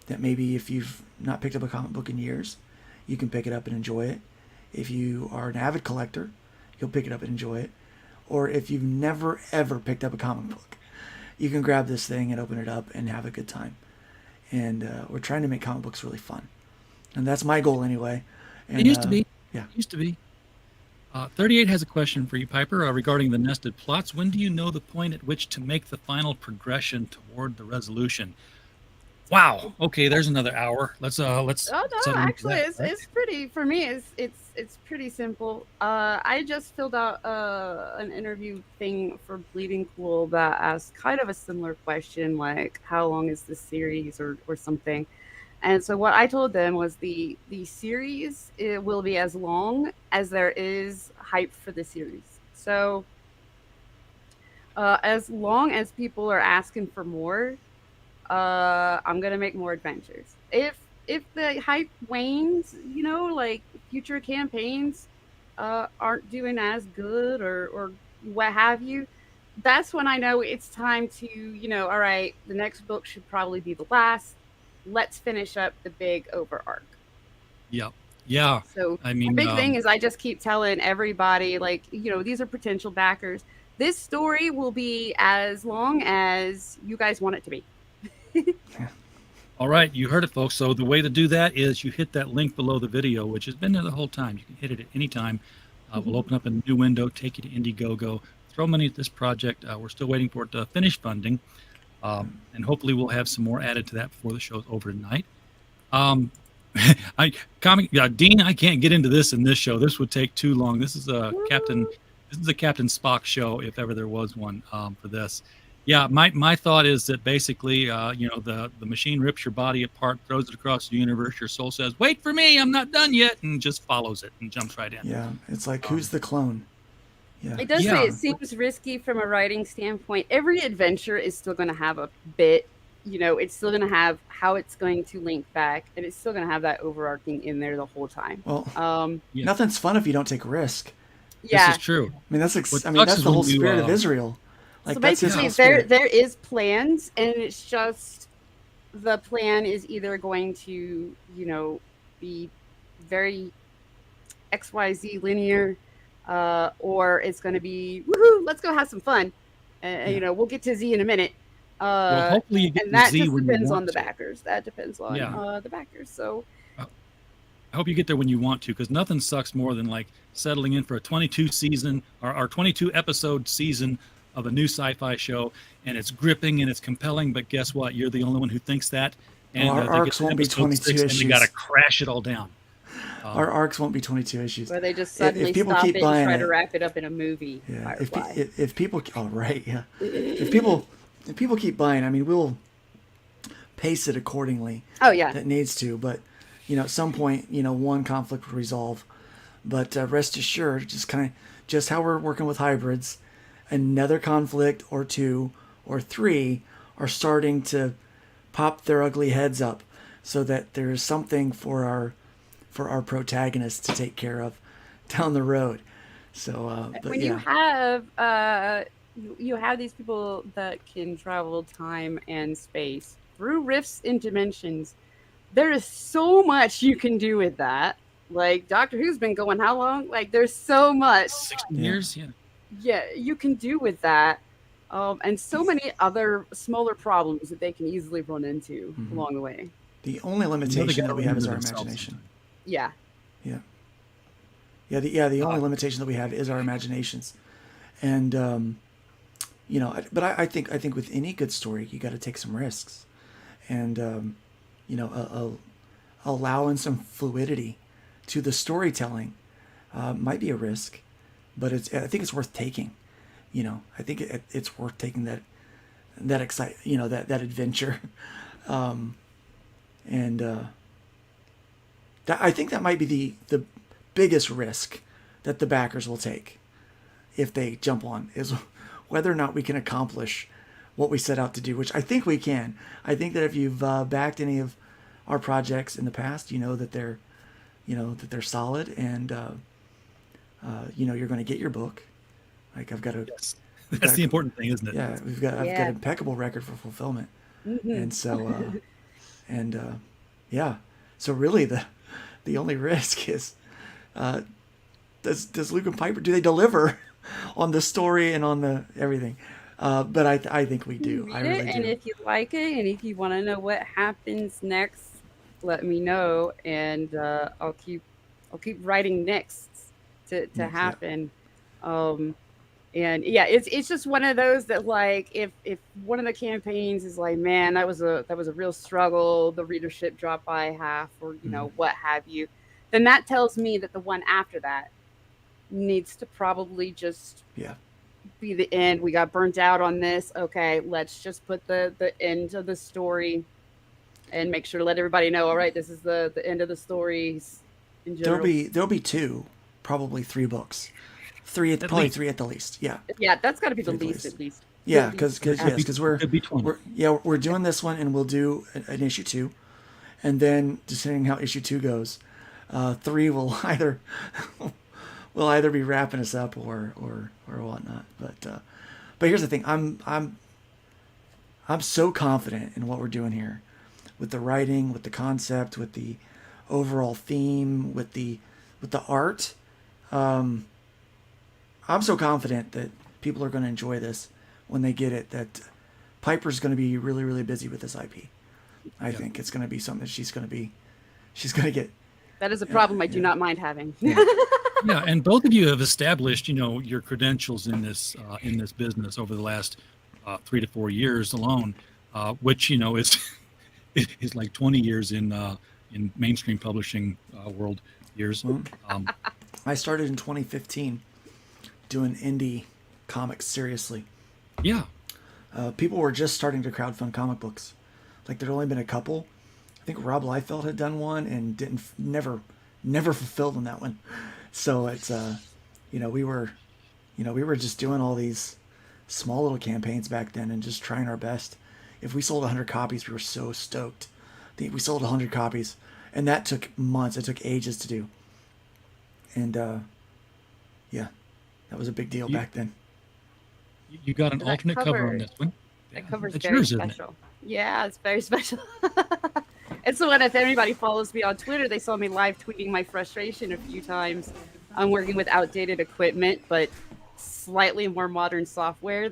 that maybe if you've not picked up a comic book in years, you can pick it up and enjoy it. If you are an avid collector, you'll pick it up and enjoy it. Or if you've never ever picked up a comic book, you can grab this thing and open it up and have a good time. And we're trying to make comic books really fun, and that's my goal anyway. And, it used to be. Yeah. It used to be. 38 has a question for you, Piper, regarding the nested plots. When do you know the point at which to make the final progression toward the resolution? Wow. Okay, there's another hour. Let's. Oh no, actually, it's pretty. For me, it's pretty simple. I just filled out an interview thing for Bleeding Cool that asked kind of a similar question, like how long is the series or something. And so what I told them was the series, it will be as long as there is hype for the series. So as long as people are asking for more, I'm gonna make more adventures. If the hype wanes, like future campaigns aren't doing as good or what have you, that's when I know it's time to, all right, the next book should probably be the last. Let's finish up the big over arc. Yep. Yeah. So I mean, the big thing is I just keep telling everybody, like, these are potential backers. This story will be as long as you guys want it to be. All right, you heard it, folks. So the way to do that is you hit that link below the video, which has been there the whole time. You can hit it at any time. We'll open up a new window, take you to Indiegogo, throw money at this project. We're still waiting for it to finish funding. And hopefully we'll have some more added to that before the show's over tonight. Dean, I can't get into this in this show. This would take too long. This is a Captain Spock show, if ever there was one, for this. Yeah, my thought is that basically, the machine rips your body apart, throws it across the universe. Your soul says, "Wait for me, I'm not done yet," and just follows it and jumps right in. Yeah, it's like, who's the clone? Yeah. It does say it seems risky from a writing standpoint. Every adventure is still going to have a bit, it's still going to have how it's going to link back, and it's still going to have that overarching in there the whole time. Well, nothing's fun if you don't take risk. Yeah, this is true. I mean, that's the whole spirit of Israel. Like, so basically, there is plans, and it's just the plan is either going to, be very XYZ linear. Or it's going to be, woohoo, let's go have some fun. We'll get to Z in a minute. Well, hopefully you get and to that Z just when you depends want on the to. backers. That depends on the backers. So I hope you get there when you want to, because nothing sucks more than like settling in for a 22 season or 22 episode season of a new sci-fi show, and it's gripping and it's compelling. But guess what? You're the only one who thinks that. And our arcs won't be 22 issues. And they got to crash it all down. Our arcs won't be 22 issues. Where they just suddenly stop it and try to wrap it up in a movie. Yeah. If people, if people keep buying, I mean, we'll pace it accordingly. Oh yeah. That needs to, but at some point, one conflict will resolve. But rest assured, just how we're working with hybrids, another conflict or two or three are starting to pop their ugly heads up, so that there's something for our protagonists to take care of down the road. So when you have these people that can travel time and space through rifts in dimensions, there is so much you can do with that. Like, Doctor Who's been going how long? Like, there's so much 60 years. Yeah, you can do with that. And so many other smaller problems that they can easily run into along the way. The only limitation that we have is our imagination. Yeah. The only limitation that we have is our imaginations, And but I think with any good story, you got to take some risks, and allowing some fluidity to the storytelling might be a risk, but I think it's worth taking. I think it's worth taking that that adventure, I think that might be the biggest risk that the backers will take if they jump on, is whether or not we can accomplish what we set out to do, which I think we can. I think that if you've backed any of our projects in the past, that they're solid, and you're going to get your book. Like I've got a. Yes. That's the important thing, isn't it? Yeah, I've got an impeccable record for fulfillment, and so So really, the only risk is, does Luke and Piper, do they deliver on the story and on the everything? But I think we do. I really do. And if you like it, and if you want to know what happens next, let me know, and I'll keep writing next to happen. And yeah, it's just one of those that, like, if one of the campaigns is like, man, that was a real struggle, the readership dropped by half, or what have you, then that tells me that the one after that needs to probably just be the end. We got burnt out on this. Okay, let's just put the end of the story and make sure to let everybody know, all right, this is the end of the stories in general. There'll be two, probably 3 books. Probably three at the least. Yeah. Yeah, that's got to be the least at least. Yeah, because we're doing this one, and we'll do an issue 2, and then depending how issue 2 goes, 3 will either be wrapping us up or whatnot. But here's the thing: I'm so confident in what we're doing here, with the writing, with the concept, with the overall theme, with the art. I'm so confident that people are going to enjoy this when they get it, that Piper's going to be really, really busy with this IP. I think it's going to be something that she's going to get. That is a problem I do not mind having. Yeah, and both of you have established, your credentials in this business over the last 3 to 4 years alone, which, is like 20 years in mainstream publishing world years. I started in 2015. Doing indie comics seriously. Yeah. People were just starting to crowdfund comic books. Like, there'd only been a couple. I think Rob Liefeld had done one and never fulfilled on that one. So it's we were just doing all these small little campaigns back then and just trying our best. If we sold 100 copies, we were so stoked. I think we sold 100 copies, and that took months. It took ages to do. And that was a big deal back then. You got an alternate cover on this one. That cover's That's very yours, isn't it? special. Yeah, it's very special. It's the one, if anybody follows me on Twitter, they saw me live tweeting my frustration a few times. I'm working with outdated equipment, but slightly more modern software.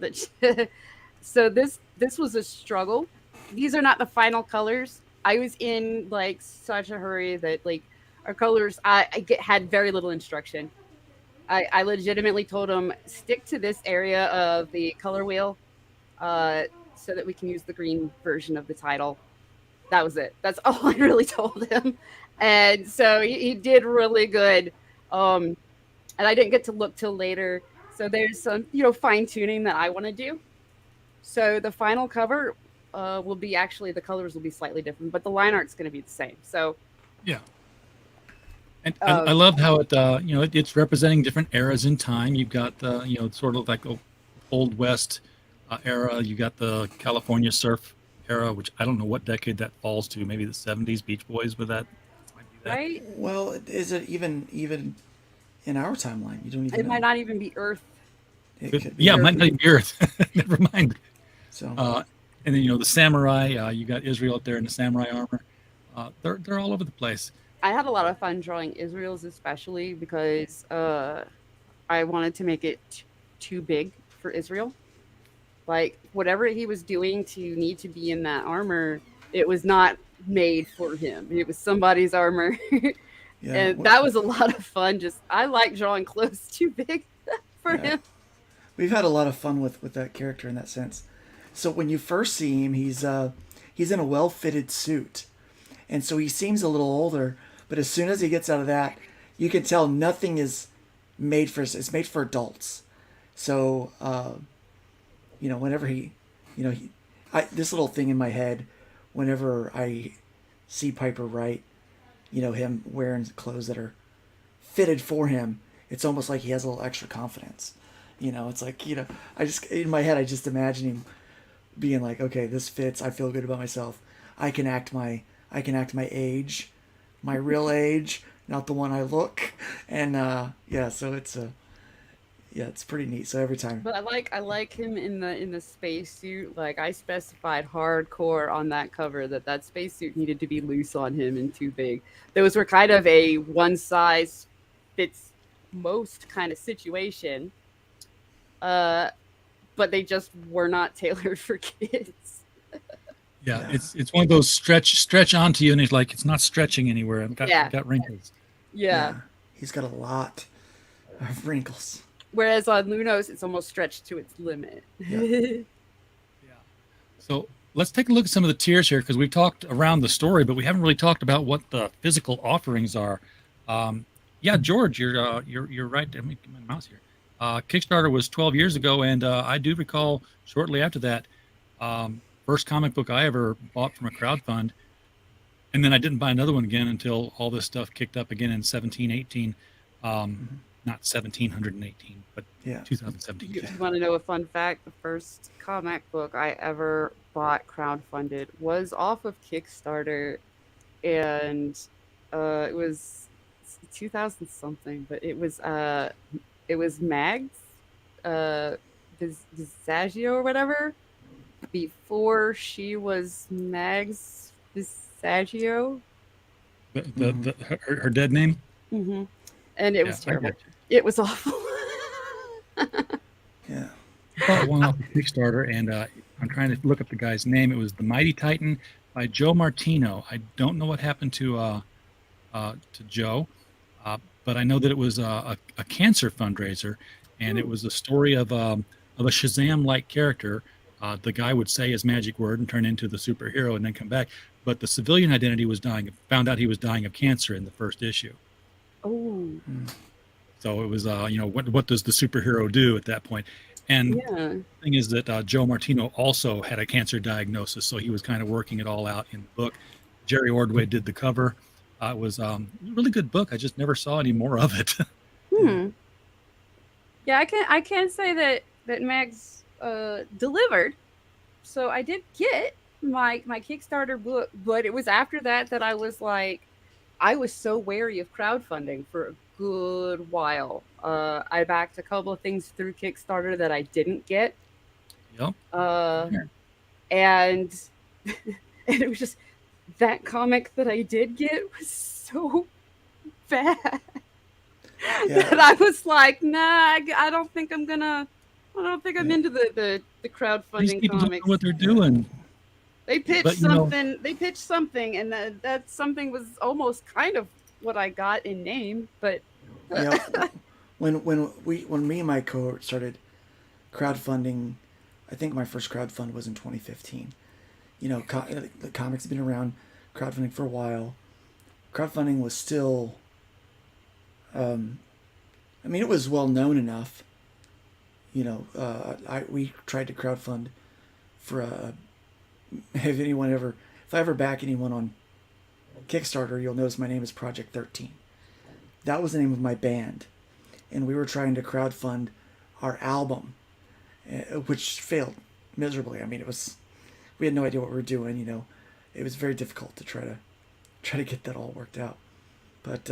So this was a struggle. These are not the final colors. I was in like such a hurry that like our colors, had very little instruction. I legitimately told them, stick to this area of the color wheel so that we can use the green version of the title. That was it. That's all I really told him. And so he did really good. And I didn't get to look till later. So there's some, fine tuning that I want to do. So the final cover will be, actually the colors will be slightly different, but the line art's going to be the same. So yeah. And I love how it, it's representing different eras in time. You've got the, sort of like Old West era. You got the California surf era, which I don't know what decade that falls to. Maybe the 70s, Beach Boys with that. Might be that. Right? Well, is it even in our timeline? You don't even It might not even be Earth. It might not even be Earth. Never mind. So, and then, the samurai, you got Israel up there in the samurai armor. They're all over the place. I had a lot of fun drawing Israel's, especially because I wanted to make it too big for Israel. Like, whatever he was doing to need to be in that armor, it was not made for him. It was somebody's armor. And that was a lot of fun. I like drawing clothes too big for him. we've had a lot of fun with that character in that sense. So when you first see him, he's in a well-fitted suit, and so he seems a little older. But as soon as he gets out of that, you can tell nothing is made for. It's made for adults. So whenever this little thing in my head, whenever I see Piper Wright, him wearing clothes that are fitted for him, it's almost like he has a little extra confidence. It's like, I just, in my head, I just imagine him being like, okay, this fits. I feel good about myself. I can act my age, my real age, not the one I look. And, so it's pretty neat. So every time. But I like him in the spacesuit. Like, I specified hardcore on that cover that spacesuit needed to be loose on him and too big. Those were kind of a one size fits most kind of situation. But they just were not tailored for kids. Yeah, it's one of those stretch onto you, and it's not stretching anywhere. I've got wrinkles. Yeah. He's got a lot of wrinkles. Whereas on Lunos, it's almost stretched to its limit. Yeah. So let's take a look at some of the tiers here, because we've talked around the story, but we haven't really talked about what the physical offerings are. George, you're right. Let me get my mouse here. Kickstarter was 12 years ago, and I do recall shortly after that, first comic book I ever bought from a crowdfund, and then I didn't buy another one again until all this stuff kicked up again in 1718. Not 1718, but 2017. You want to know a fun fact? The first comic book I ever bought crowdfunded was off of Kickstarter, and it was 2000 something, but it was Mags, Visaggio or whatever, before she was Mags Visaggio. Her dead name? Mm-hmm. And it was terrible. It was awful. Yeah. I bought one off of Kickstarter, and I'm trying to look up the guy's name. It was The Mighty Titan by Joe Martino. I don't know what happened to Joe, but I know that it was a cancer fundraiser, and it was a story of a Shazam-like character. The guy would say his magic word and turn into the superhero and then come back. But the civilian identity was found out he was dying of cancer in the first issue. Oh. So it was, what does the superhero do at that point? And the thing is that Joe Martino also had a cancer diagnosis, so he was kind of working it all out in the book. Jerry Ordway did the cover. It was a really good book. I just never saw any more of it. Yeah, I can't say that Mags delivered. So I did get my Kickstarter book, but it was after that I was like, I was so wary of crowdfunding for a good while. I backed a couple of things through Kickstarter that I didn't get. Yep. And it was just that comic that I did get was so bad that I was like, nah, I don't think I'm into the crowdfunding These people comics. don't know what they're doing. They pitched something. They pitched something, and that something was almost kind of what I got in name. But when me and my cohort started crowdfunding, I think my first crowdfund was in 2015. The comics have been around, crowdfunding for a while. Crowdfunding was still, it was well known enough. We tried to crowdfund for if I ever back anyone on Kickstarter, you'll notice my name is Project 13. That was the name of my band, and we were trying to crowdfund our album, which failed miserably. We had no idea what we were doing. It was very difficult to try to get that all worked out. But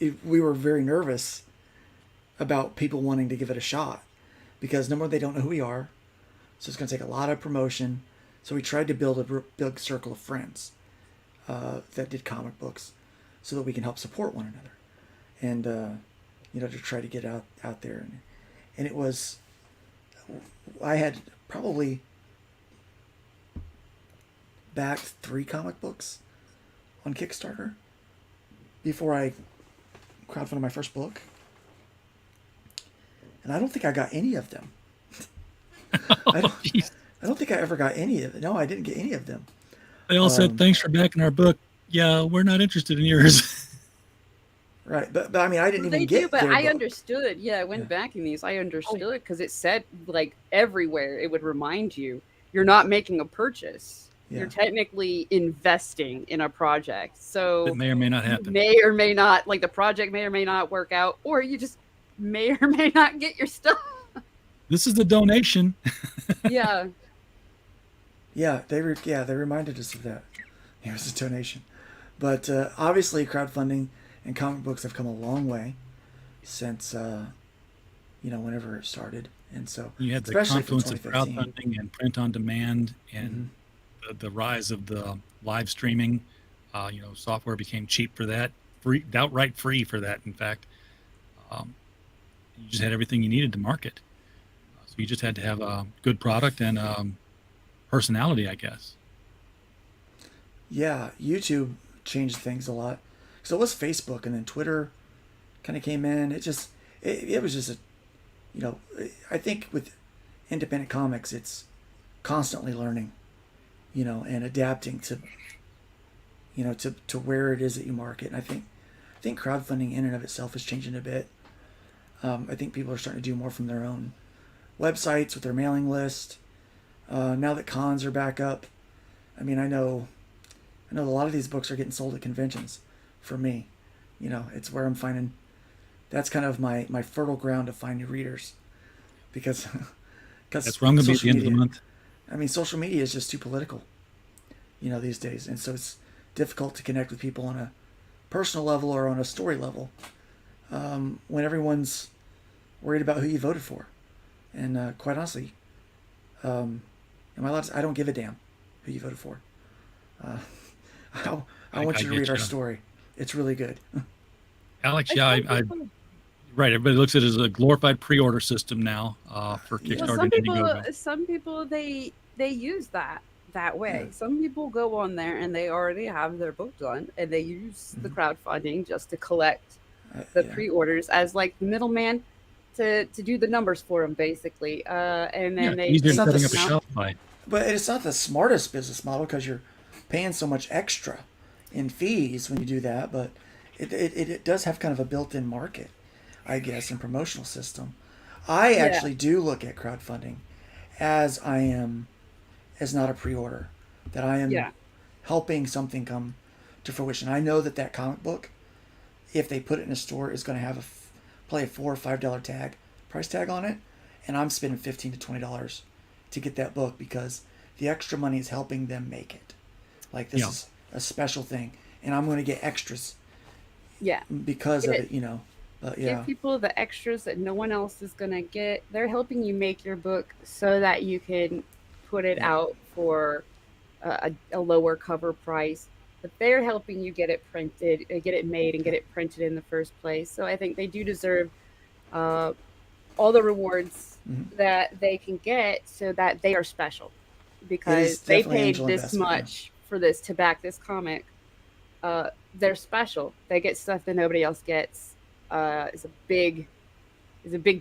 we were very nervous about people wanting to give it a shot, because number one, they don't know who we are, so it's going to take a lot of promotion. So we tried to build a big circle of friends that did comic books, so that we can help support one another, and to try to get out there. And it was, I had probably backed 3 comic books on Kickstarter before I crowdfunded my first book, and I don't think I got any of them. I don't think I ever got any of it. No, I didn't get any of them. They all said, "Thanks for backing our book. Yeah, we're not interested in yours." Right, but I mean, I didn't even They get. do, but their I book. understood. Yeah, when backing these, I understood because it said like everywhere. It would remind you you're not making a purchase. Yeah. You're technically investing in a project. So It may or may not happen. May or may not, like the project may or may not work out, or you just may or may not get your stuff. This is a donation. Yeah. Yeah, they reminded us of that. It was a donation, but obviously, crowdfunding and comic books have come a long way since whenever it started, and so You had the especially for confluence of 2015. crowdfunding and print on demand, and the rise of the live streaming. Software became cheap for that, outright free for that. In fact, you just had everything you needed to market. So you just had to have a good product and personality, I guess. Yeah, YouTube changed things a lot. So it was Facebook, and then Twitter kind of came in. It was just I think with independent comics, it's constantly learning, and adapting to where it is that you market. And I think crowdfunding in and of itself is changing a bit. I think people are starting to do more from their own websites with their mailing list. Now that cons are back up, I mean, I know a lot of these books are getting sold at conventions. For me, it's where I'm finding. That's kind of my fertile ground to find new readers, because That's where I'm going to be at the end of the month. I mean, social media is just too political, these days, and so it's difficult to connect with people on a personal level or on a story level when everyone's worried about who you voted for. And quite honestly, am I allowed to, I don't give a damn who you voted for. I want you to read our story. It's really good. Alex, yeah, right. Everybody looks at it as a glorified pre-order system now for Kickstarter. Well, and Indiegogo. some people they use that way. Yeah. Some people go on there and they already have their book done, and they use the crowdfunding just to collect the pre-orders as like the middleman to do the numbers for them, basically. And then they easier than setting setting up a Shopify. But it's not the smartest business model because you're paying so much extra in fees when you do that. But it does have kind of a built-in market, I guess, and promotional system. I actually do look at crowdfunding as not a pre-order, that I am helping something come to fruition. I know that comic book, if they put it in a store, is going to have probably a $4 or $5 price tag on it, and I'm spending $15 to $20 to get that book because the extra money is helping them make it. Like this is a special thing, and I'm going to get extras. Yeah. Because of it, But Give people the extras that no one else is going to get. They're helping you make your book so that you can put it out for a lower cover price. But they're helping you get it printed, get it made, and get it printed in the first place. So I think they do deserve all the rewards that they can get so that they are special. Because they paid this much for this to back this comic. They're special. They get stuff that nobody else gets. Is a big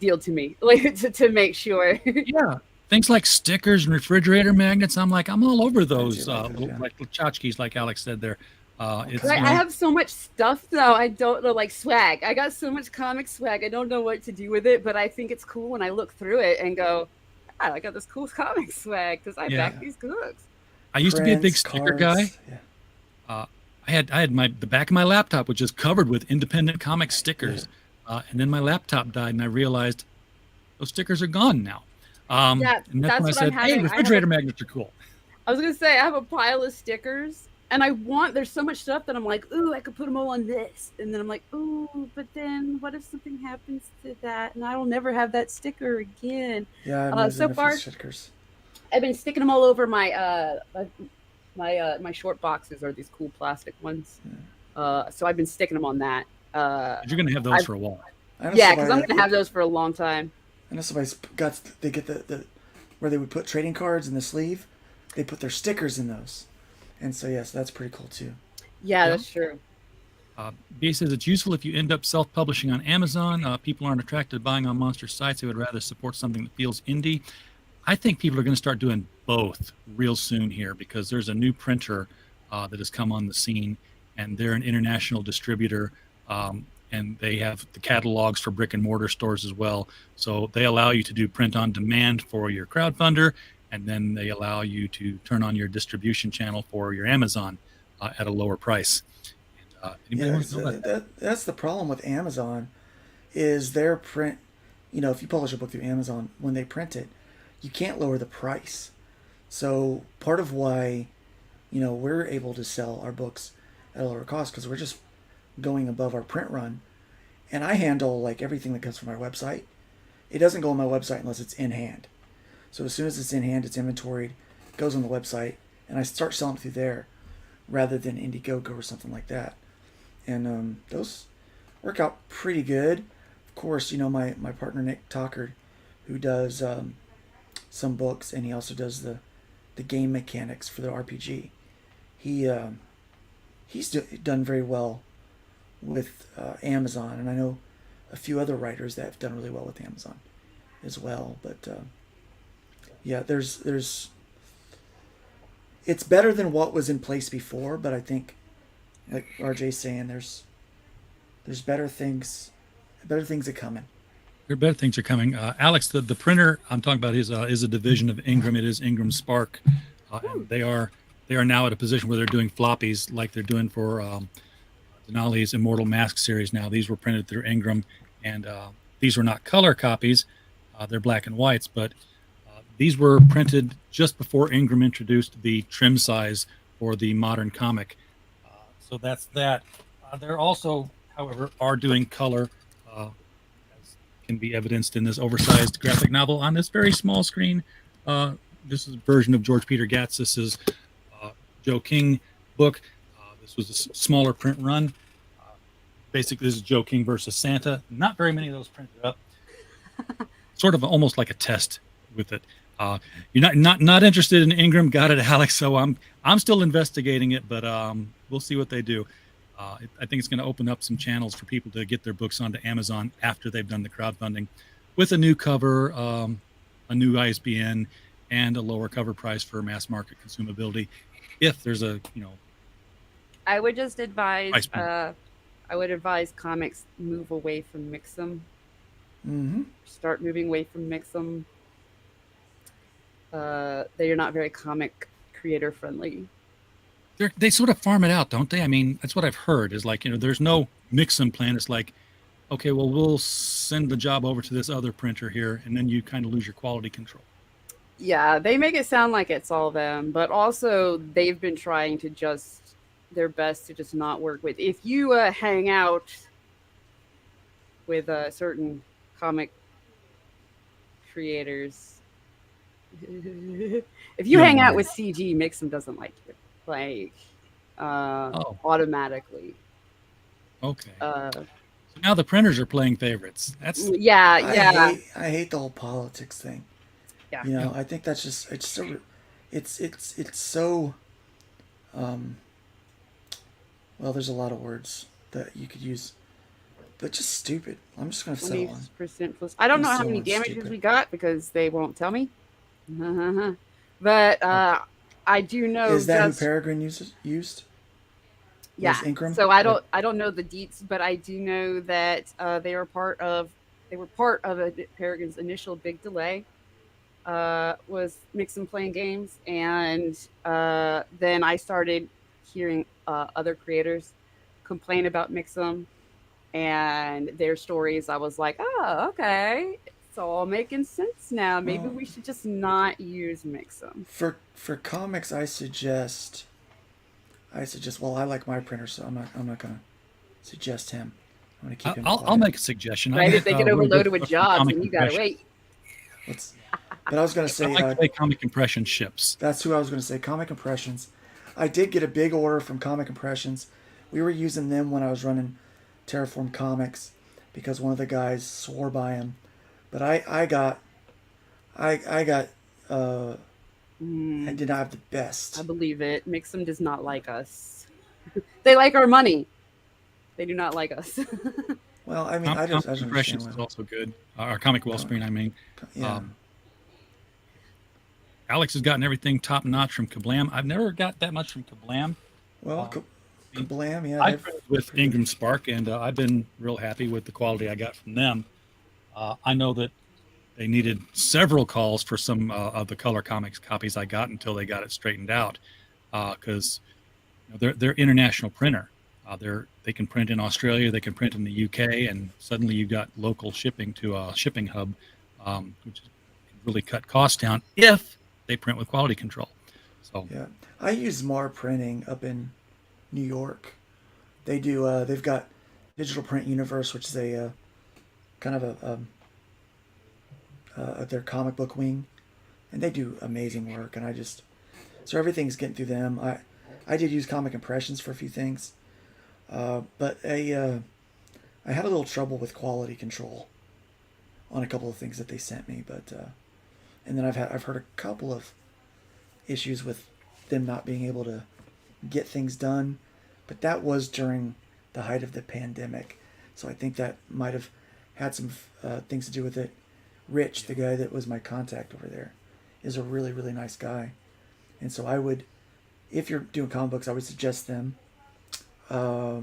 deal to me, like to make sure. Yeah, things like stickers and refrigerator magnets. I'm all over those, like tchotchkes, like Alex said there. I have so much stuff though. I don't know, like swag. I got so much comic swag. I don't know what to do with it, but I think it's cool when I look through it and go, I got this cool comic swag because I back these books. I used to be a big sticker guy. Yeah. I had the back of my laptop, which is covered with independent comic stickers, and then my laptop died, and I realized those stickers are gone now. And that's when I said, "Hey, refrigerator magnets are cool." I was gonna say I have a pile of stickers, and there's so much stuff that I'm like, ooh, I could put them all on this, and then I'm like, ooh, but then what if something happens to that, and I will never have that sticker again. Yeah, so far stickers. I've been sticking them all over my my short boxes are these cool plastic ones. So I've been sticking them on that. You're gonna have those for a while. Yeah, because I'm gonna have those for a long time. I know somebody's they get the where they would put trading cards in the sleeve. They put their stickers in those, and so yes, that's pretty cool too. Yeah, that's true. B says it's useful if you end up self-publishing on Amazon. People aren't attracted to buying on monster sites. They would rather support something that feels indie. I think people are going to start doing both real soon here because there's a new printer that has come on the scene, and they're an international distributor, and they have the catalogs for brick and mortar stores as well. So they allow you to do print on demand for your crowdfunder, and then they allow you to turn on your distribution channel for your Amazon at a lower price. That's the problem with Amazon is their print. If you publish a book through Amazon, when they print it, you can't lower the price. So part of why, we're able to sell our books at a lower cost because we're just going above our print run. And I handle like everything that comes from our website. It doesn't go on my website unless it's in hand. So as soon as it's in hand, it's inventoried, goes on the website, and I start selling it through there rather than Indiegogo or something like that. And those work out pretty good. Of course, my partner Nick Tockard, who does some books, and he also does the game mechanics for the RPG. He's done very well with Amazon, and I know a few other writers that have done really well with Amazon as well. But there's it's better than what was in place before, but I think, like RJ's saying, there's better things are coming. There are better things are coming. Alex, the printer I'm talking about is a division of Ingram. It is Ingram Spark. And they are now at a position where they're doing floppies like they're doing for Denali's Immortal Mask series now. These were printed through Ingram, and these were not color copies. They're black and whites, but these were printed just before Ingram introduced the trim size for the modern comic. So that's that. They're also, however, are doing color, as can be evidenced in this oversized graphic novel on this very small screen. This is a version of George Peter Gatsis's Joe King book. This was a smaller print run. Basically, this is Joe King versus Santa. Not very many of those printed up. Sort of almost like a test with it. You're not interested in Ingram. Got it, Alex. So I'm still investigating it, but we'll see what they do. I think it's going to open up some channels for people to get their books onto Amazon after they've done the crowdfunding, with a new cover, a new ISBN, and a lower cover price for mass market consumability. If there's I would just advise. I would advise comics move away from Mixam. Mm-hmm. Start moving away from Mixam. They are not very comic creator friendly. They sort of farm it out, don't they? I mean, that's what I've heard is like, there's no Mixam plan. It's like, okay, well, we'll send the job over to this other printer here, and then you kind of lose your quality control. Yeah, they make it sound like it's all them, but also they've been trying to just their best to just not work with. If you hang out with certain comic creators, if you hang out with CG, Mixam doesn't like you, like automatically. Okay. So now the printers are playing favorites. That's yeah. I hate the whole politics thing. Yeah. I think that's just it's so well, there's a lot of words that you could use, but just stupid. I'm just gonna settle on 20% plus. I don't know how many damages we got because they won't tell me. But I do know. Is that who Peregrine used? Yeah. Ingram? So I don't know the deets, but I do know that they were part of Peregrine's initial big delay. Was Mixam playing games, and then I started hearing other creators complain about Mixam and their stories. I was like, oh, okay, it's all making sense now. Maybe we should just not use Mixam. For comics, I suggest. Well, I like my printer, so I'm not gonna suggest him. I'm gonna keep him. I'll make a suggestion. Right, if they get overloaded with jobs, and you gotta wait. But I was going to say... I like Comic Impression ships. That's who I was going to say, Comic Impressions. I did get a big order from Comic Impressions. We were using them when I was running Terraform Comics because one of the guys swore by him. But I did not have the best. I believe it. Mixam does not like us. They like our money. They do not like us. Well, I mean, I just Impressions understand is also good. Our Comic Wellspring, I mean. Yeah. Alex has gotten everything top notch from Kablam. I've never got that much from Kablam. Well, Kablam, yeah. I've printed with Ingram Spark, and I've been real happy with the quality I got from them. I know that they needed several calls for some of the Color Comics copies I got until they got it straightened out, because they're international printer. They can print in Australia, they can print in the UK, and suddenly you got local shipping to a shipping hub, which can really cut costs down if they print with quality control. So yeah, I use Mar Printing up in New York. They do. They've got Digital Print Universe, which is a kind of their comic book wing, and they do amazing work. And so everything's getting through them. I did use Comic Impressions for a few things, but I had a little trouble with quality control on a couple of things that they sent me. But and then I've heard a couple of issues with them not being able to get things done, but that was during the height of the pandemic, so I think that might have had some things to do with it. Rich, the guy that was my contact over there, is a really, really nice guy, and so I would, if you're doing comic books, I would suggest them. I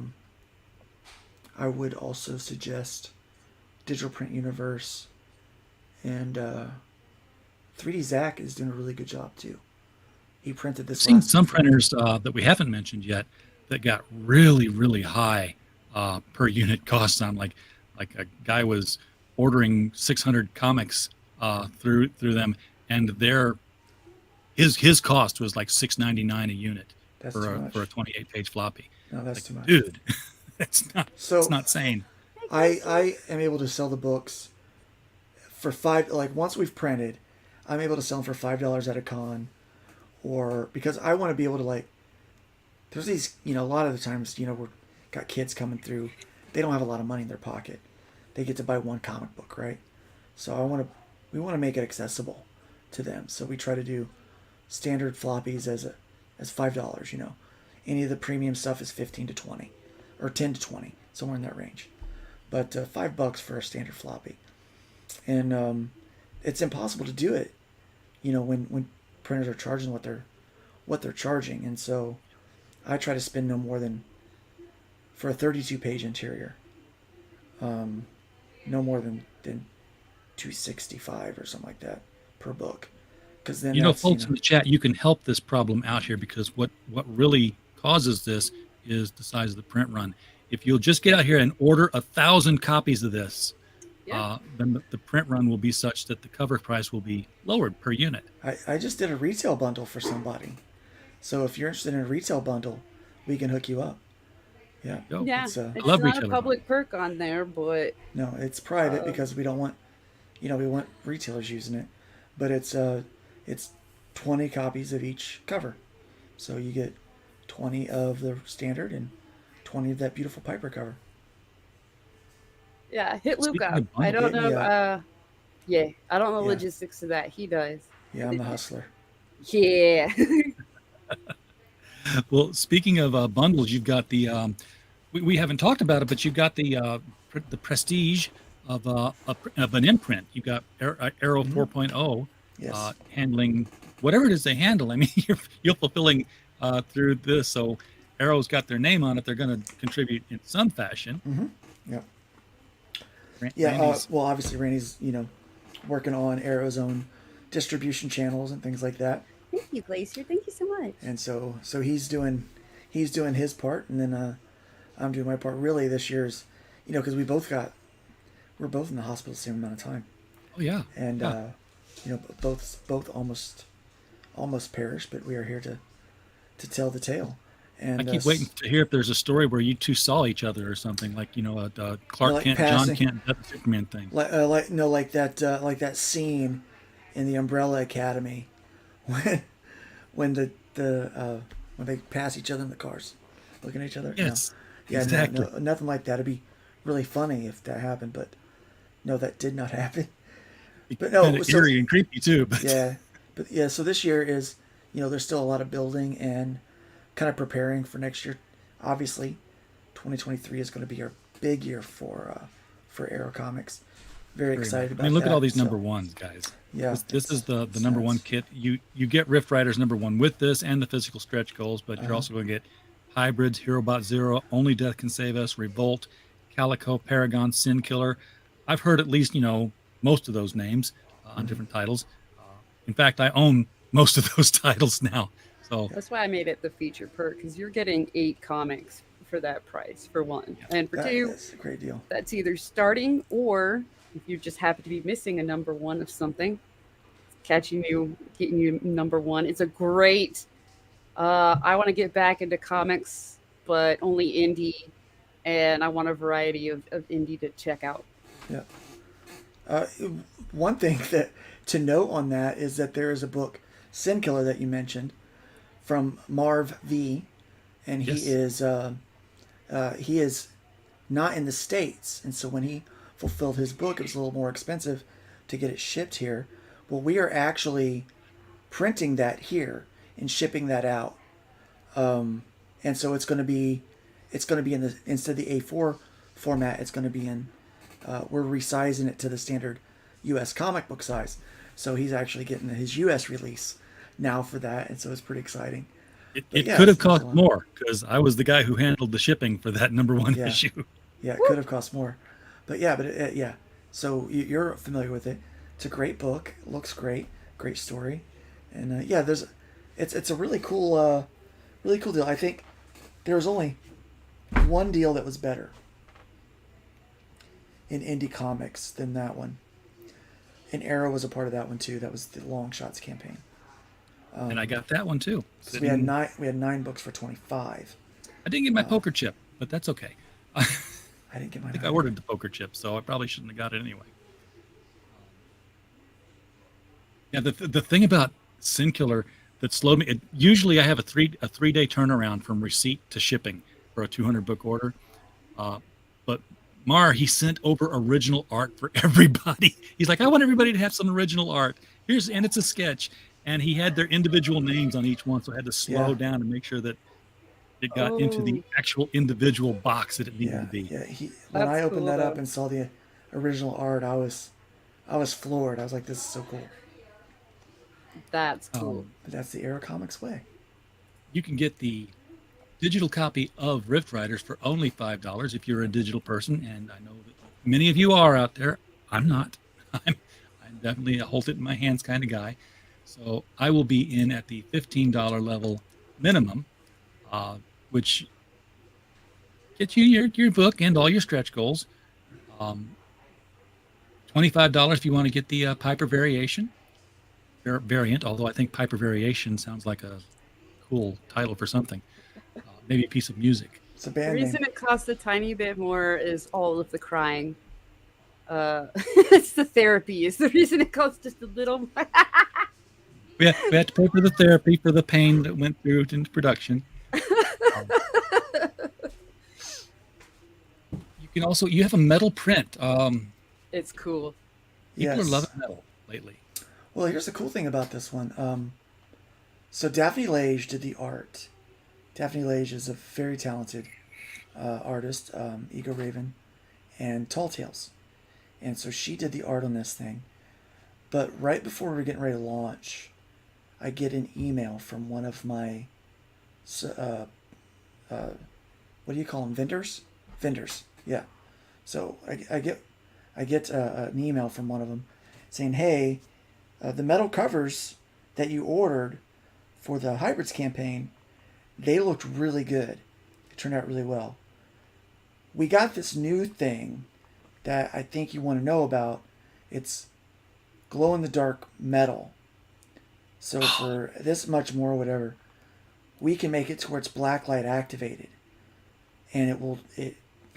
would also suggest Digital Print Universe, and 3D Zach is doing a really good job too. He printed this. I've seen some printers that we haven't mentioned yet that got really, really high per unit costs on, like a guy was ordering 600 comics through them, and his cost was like $6.99 a unit for a 28-page floppy. No, that's too much, dude. It's not sane. I am able to sell the books for $5. Like once we've printed, I'm able to sell them for $5 at a con, or because I want to be able to, like, there's these, a lot of the times, we're got kids coming through, they don't have a lot of money in their pocket. They get to buy one comic book, right? So we want to make it accessible to them. So we try to do standard floppies as $5, Any of the premium stuff is 15 to 20 or 10 to 20, somewhere in that range. But $5 for a standard floppy. And it's impossible to do it, when printers are charging what they're charging. And so I try to spend no more than, for a 32-page interior, no more than $265 or something like that per book. Because then folks in the chat, you can help this problem out here, because what really causes this is the size of the print run. If you'll just get out here and order 1,000 copies of this, then the print run will be such that the cover price will be lowered per unit. I just did a retail bundle for somebody. So if you're interested in a retail bundle, we can hook you up. Yeah. Yeah. It's, it's not a public perk on there, but no, it's private because we don't want, we want retailers using it. But it's 20 copies of each cover. So you get 20 of the standard and 20 of that beautiful Piper cover. Yeah, hit Luke up. I don't know. I don't know logistics of that. He does. Yeah, I'm the hustler. Yeah. Well, speaking of bundles, you've got the we haven't talked about it, but you've got the prestige of an imprint. You've got Arrow 4.0 handling whatever it is they handle. I mean, you're fulfilling through this. So Arrow's got their name on it. They're going to contribute in some fashion. Mm-hmm. Yeah. Well, obviously, Randy's working on Arrow's own distribution channels and things like that. Thank you, Glacier. Thank you so much. And so he's doing his part, and then I'm doing my part. Really, this year's, because we're both in the hospital the same amount of time. Oh yeah. And both almost perished, but we are here to tell the tale. And I keep waiting to hear if there's a story where you two saw each other or something, like Clark Kent, passing, John Kent, Superman thing. Like that scene in the Umbrella Academy when they pass each other in the cars, looking at each other. Yes. No. Yeah. Exactly. No, nothing like that. It'd be really funny if that happened, but no, that did not happen. But no, kind of eerie and creepy too. But yeah. So this year is, there's still a lot of building and kind of preparing for next year, obviously, 2023 is going to be our big year for Arrow Comics. Very excited about that. I mean, look at all these number ones, guys. Yeah, this is the number one kit. You get Rift Riders number one with this and the physical stretch goals, but you're also going to get Hybrids, HeroBot Zero, Only Death Can Save Us, Revolt, Calico, Paragon, Sin Killer. I've heard at least most of those names on different titles. In fact, I own most of those titles now. So that's why I made it the feature perk, because you're getting 8 comics for that price for one, and for two, that's a great deal. That's either starting, or if you just happen to be missing a number one of something, getting you number one. It's a great. I want to get back into comics, but only indie, and I want a variety of indie to check out. Yeah. One thing that to note on that is that there is a book, Sin Killer, that you mentioned, from Marv V, and he is not in the States, and so when he fulfilled his book, it was a little more expensive to get it shipped here. Well, we are actually printing that here and shipping that out, and so it's going to be in the, instead of the A4 format, it's going to be in. We're resizing it to the standard U.S. comic book size, so he's actually getting his U.S. release now for that, and so it's pretty exciting. It could have cost more, because I was the guy who handled the shipping for that number one issue. Yeah, it could have cost more, but yeah. So you're familiar with it. It's a great book. It looks great. Great story, and it's a really cool deal. I think there was only one deal that was better in indie comics than that one, and Arrow was a part of that one too. That was the Long Shots campaign. And I got that one too. So we had 9 books for $25. I didn't get my poker chip, but that's okay. I didn't get mine. I think I ordered the poker chip, so I probably shouldn't have got it anyway. Yeah, the thing about Sin Killer that slowed me. Usually, I have a 3-day turnaround from receipt to shipping for a 200 book order. But Mar, he sent over original art for everybody. He's like, I want everybody to have some original art. And it's a sketch. And he had their individual names on each one, so I had to slow down and make sure that it got into the actual individual box that it needed to be. Yeah, when I opened that up and saw the original art, I was floored. I was like, this is so cool. That's cool. But that's the Arrow Comics way. You can get the digital copy of Rift Riders for only $5 if you're a digital person, and I know that many of you are out there. I'm not. I'm definitely a hold it in my hands kind of guy. So I will be in at the $15 level minimum, which gets you your book and all your stretch goals. $25 if you want to get the Piper variation variant, although I think Piper variation sounds like a cool title for something. Maybe a piece of music. It's a band The reason name. it costs a tiny bit more is all of the crying. It's the therapy is the reason it costs just a little. We had to pay for the therapy for the pain that went through into production. You have a metal print. It's cool. People are loving metal lately. Well, here's the cool thing about this one. So Daphne Lage did the art. Daphne Lage is a very talented artist, Ego Raven, and Tall Tales. And so she did the art on this thing. But right before we were getting ready to launch, I get an email from one of my, what do you call them? Vendors? Vendors, yeah. So I get an email from one of them saying, hey, the metal covers that you ordered for the Hybrids campaign, they looked really good. It turned out really well. We got this new thing that I think you want to know about. It's glow-in-the-dark metal. So for this much more, whatever, we can make it to where it's blacklight activated, and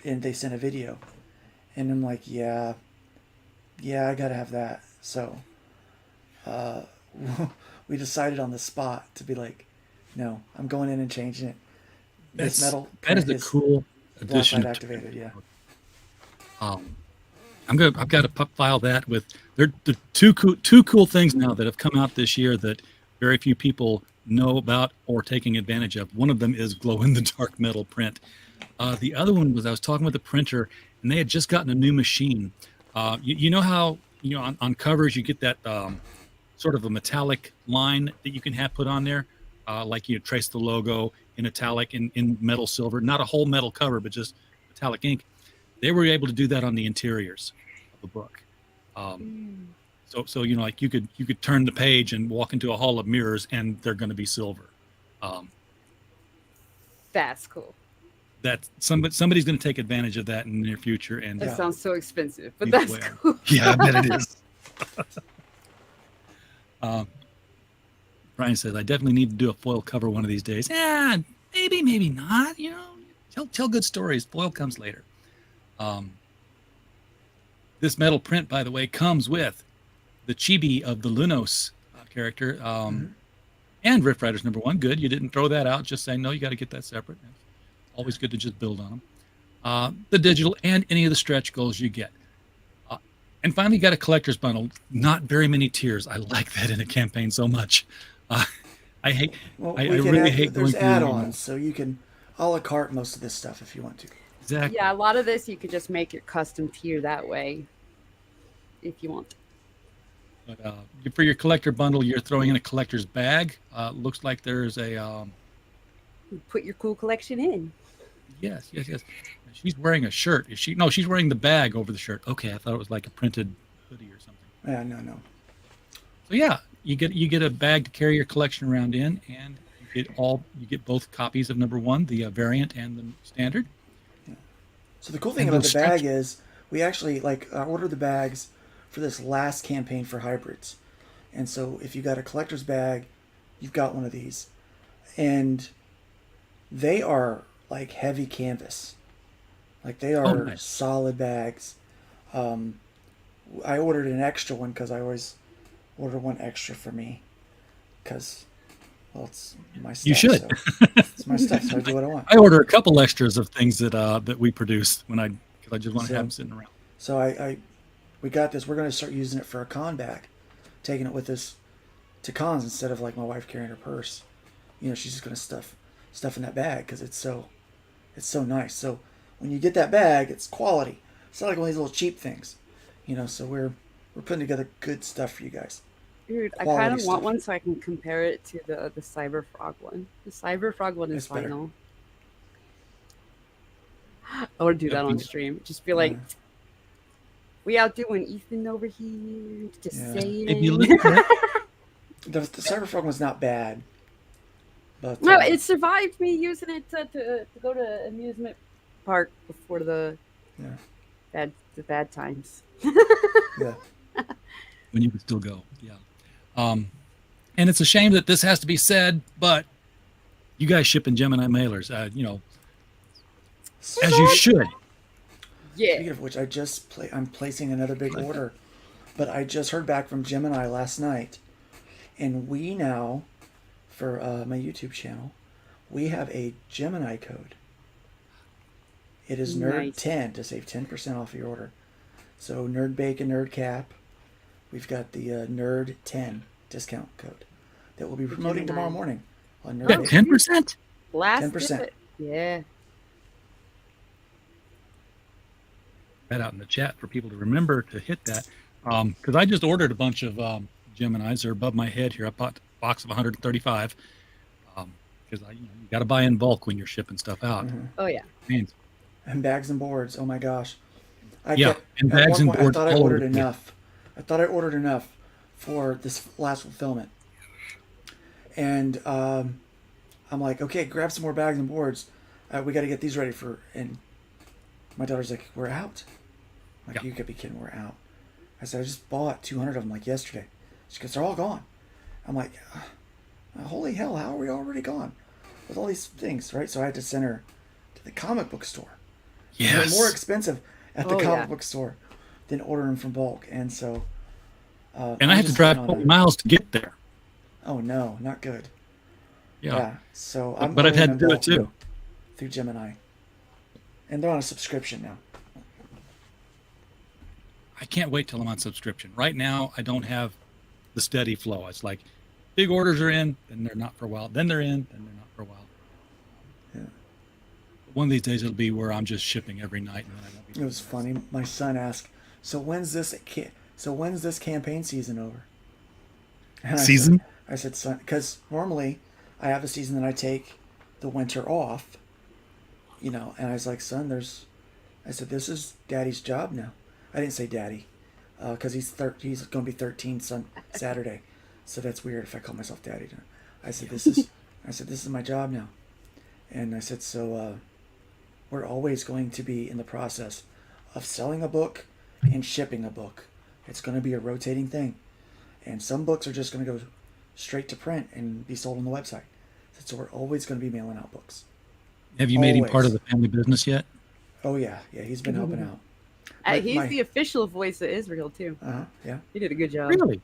and they sent a video, and I'm like, yeah, I gotta have that. So, we decided on the spot to be like, no, I'm going in and changing it. This metal that is a cool addition. Blacklight activated, yeah. I've got to file that with the two cool things now that have come out this year that very few people know about or taking advantage of. One of them is glow in the dark metal print. The other one was I was talking with the printer, and they had just gotten a new machine. You know how on covers you get that sort of a metallic line that you can have put on there, like you trace the logo in italic in metal silver, not a whole metal cover, but just metallic ink. They were able to do that on the interiors of the book. So like you could turn the page and walk into a hall of mirrors, and they're going to be silver. That's cool. That somebody's going to take advantage of that in the near future. And That sounds so expensive, but that's cool. Yeah, I bet it is. Brian says, I definitely need to do a foil cover one of these days. Yeah, maybe not. Tell good stories. Foil comes later. This metal print, by the way, comes with the chibi of the Lunos character and Rift Riders #1. Good. You didn't throw that out. Just saying, no, you got to get that separate. Always good to just build on them. The digital and any of the stretch goals you get. And finally, you got a collector's bundle. Not very many tiers. I like that in a campaign so much. I really hate going There's through add-ons, so you can a la carte most of this stuff if you want to. Exactly. Yeah, a lot of this you could just make your custom tier that way, if you want. But for your collector bundle, you're throwing in a collector's bag. Looks like there's a. Put your cool collection in. Yes. She's wearing a shirt. Is she? No, she's wearing the bag over the shirt. Okay, I thought it was like a printed hoodie or something. Yeah, no. So yeah, you get a bag to carry your collection around in, and you get both copies of #1, the variant and the standard. Yeah. So the cool thing about the bag is we actually ordered the bags for this last campaign for hybrids, and so if you got a collector's bag, you've got one of these, and they are like heavy canvas. Like they are nice. Solid bags. I ordered an extra one because I always order one extra for me. Because, well, it's my stuff. You should. So it's my stuff, so I do what I want. I order a couple extras of things that we produce because I just want to have them sitting around. So we got this. We're going to start using it for a con bag, taking it with us to cons instead of like my wife carrying her purse. She's just going to stuff in that bag because it's so nice. So when you get that bag, it's quality. It's not like one of these little cheap things, So we're putting together good stuff for you guys. Dude, I kind of want one so I can compare it to the Cyber Frog one. The Cyber Frog one is final. I want to do that on stream. Just be like, we outdoing Ethan over here. Just saying. The Cyber Frog one's not bad. But, no, it survived me using it to go to amusement park before the bad times. Yeah. When you could still go, yeah. And it's a shame that this has to be said, but you guys shipping Gemini mailers, as you should. Yeah. Speaking of which, I'm placing another big order, but I just heard back from Gemini last night, and we now, for my YouTube channel, we have a Gemini code. It is Nerd10 to save 10% off your order. So Nerd Bacon, Nerd Cap. We've got the Nerd10 discount code that we'll be promoting tomorrow morning on Nerd Bacon. 10%? 10%. Yeah. That out in the chat for people to remember to hit that. Because I just ordered a bunch of Geminis. They're above my head here. I bought a box of 135. Because you got to buy in bulk when you're shipping stuff out. Mm-hmm. Oh, yeah. And bags and boards. Oh, my gosh. And bags and boards. I thought I ordered enough. I thought I ordered enough for this last fulfillment. And I'm like, okay, grab some more bags and boards. We got to get these ready for... And my daughter's like, we're out. I'm like, you could be kidding, we're out. I said, I just bought 200 of them like yesterday. She goes, they're all gone. I'm like, holy hell, how are we already gone? With all these things, right? So I had to send her to the comic book store. Yes. They're more expensive at the comic book store than ordering them from bulk. And so... and I had to drive 20 miles to get there. Oh, no, not good. Yeah. So but I've had to do it too. Through Gemini. And they're on a subscription now. I can't wait till I'm on subscription. Right now, I don't have the steady flow. It's like big orders are in, then they're not for a while. Then they're in, then they're not for a while. Yeah. One of these days it'll be where I'm just shipping every night, and then I won't be. It was funny. My son asked, "So when's this campaign season over?" And Season? I said, "Son," because normally I have a season that I take the winter off, you know. And I was like, "Son, I said, this is Daddy's job now." I didn't say Daddy, because he's going to be 13 Saturday, so that's weird if I call myself Daddy. I said, "This is my job now," and I said, "So we're always going to be in the process of selling a book and shipping a book. It's going to be a rotating thing, and some books are just going to go straight to print and be sold on the website. So we're always going to be mailing out books." Have you made him part of the family business yet? Oh yeah, he's been helping out. He's the official voice of Israel too. Yeah. He did a good job. Really?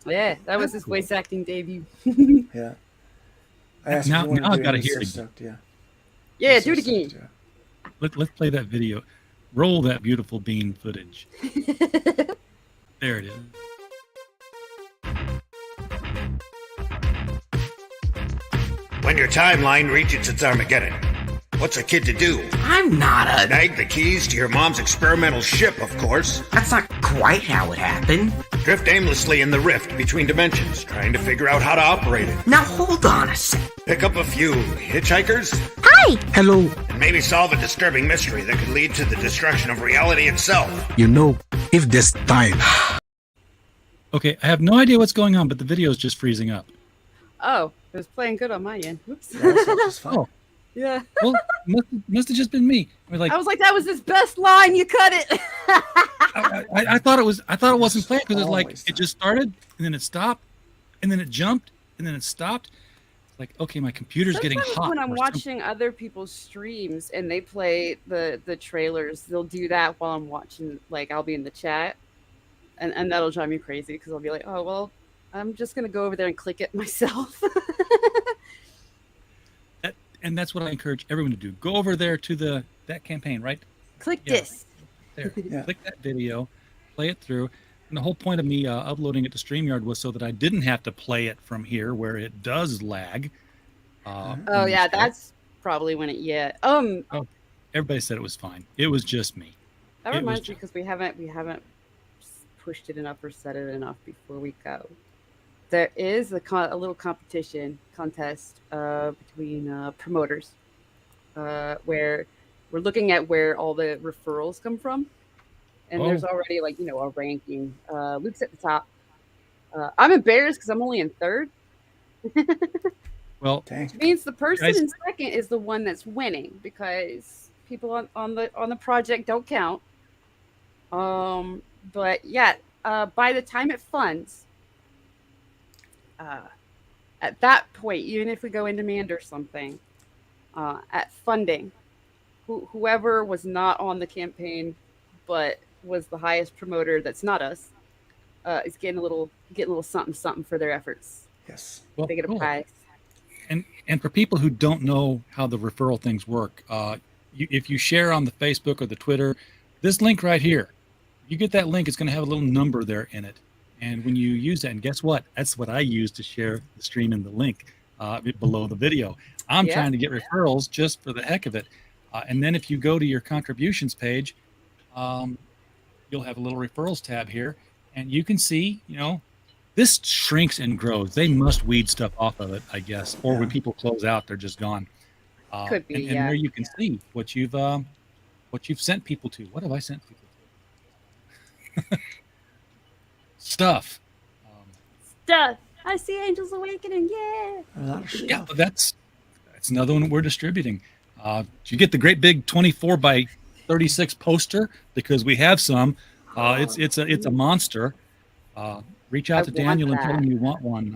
Yeah, that was his voice acting debut. Yeah. Now I've got to hear it again. Yeah. Yeah, do it again. Let's play that video. Roll that beautiful bean footage. There it is. When your timeline reaches its Armageddon, what's a kid to do? I'm not a... Snag the keys to your mom's experimental ship, of course. That's not quite how it happened. Drift aimlessly in the rift between dimensions, trying to figure out how to operate it. Now hold on a sec. Pick up a few hitchhikers. Hi! Hello. And maybe solve a disturbing mystery that could lead to the destruction of reality itself. You know, if this time... Okay, I have no idea what's going on, but the video is just freezing up. Oh, it was playing good on my end. Whoops. Oh. Yeah. Well, must have just been me. I was like, that was his best line. You cut it. I thought it was. I thought it wasn't playing because it's like it just started and then it stopped and then it jumped and then it stopped. It's like, okay, my computer's getting hot. When I'm watching other people's streams and they play the trailers, they'll do that while I'm watching. Like I'll be in the chat, and that'll drive me crazy because I'll be like, oh well, I'm just gonna go over there and click it myself. And that's what I encourage everyone to do. Go over there to that campaign, right? Click this. There. Click that video, play it through. And the whole point of me uploading it to StreamYard was so that I didn't have to play it from here where it does lag. Oh yeah, that's probably when it. Yeah. Oh, everybody said it was fine. It was just me. That reminds me because we haven't pushed it enough or said it enough before we go. There is a little contest between promoters where we're looking at where all the referrals come from. And there's already a ranking. Luke's at the top. I'm embarrassed because I'm only in third. Well, which means the person in second is the one that's winning because people on the project don't count. But yeah, by the time it funds, at that point, even if we go in demand or something, at funding, whoever was not on the campaign but was the highest promoter that's not us is getting a little something for their efforts. Yes. Well, they get a prize. And for people who don't know how the referral things work, if you share on the Facebook or the Twitter, this link right here, you get that link, it's going to have a little number there in it. And when you use that, and guess what? That's what I use to share the stream and the link below the video. I'm trying to get referrals just for the heck of it. And then if you go to your contributions page, you'll have a little referrals tab here. And you can see, this shrinks and grows. They must weed stuff off of it, I guess. Or when people close out, they're just gone. Could be, and there you can see what you've sent people to. What have I sent people to? Stuff. I see Angels Awakening. Yeah. Yeah, but that's another one we're distributing. You get the great big 24 by 36 poster because we have some. It's a monster. Reach out to Daniel and tell him you want one.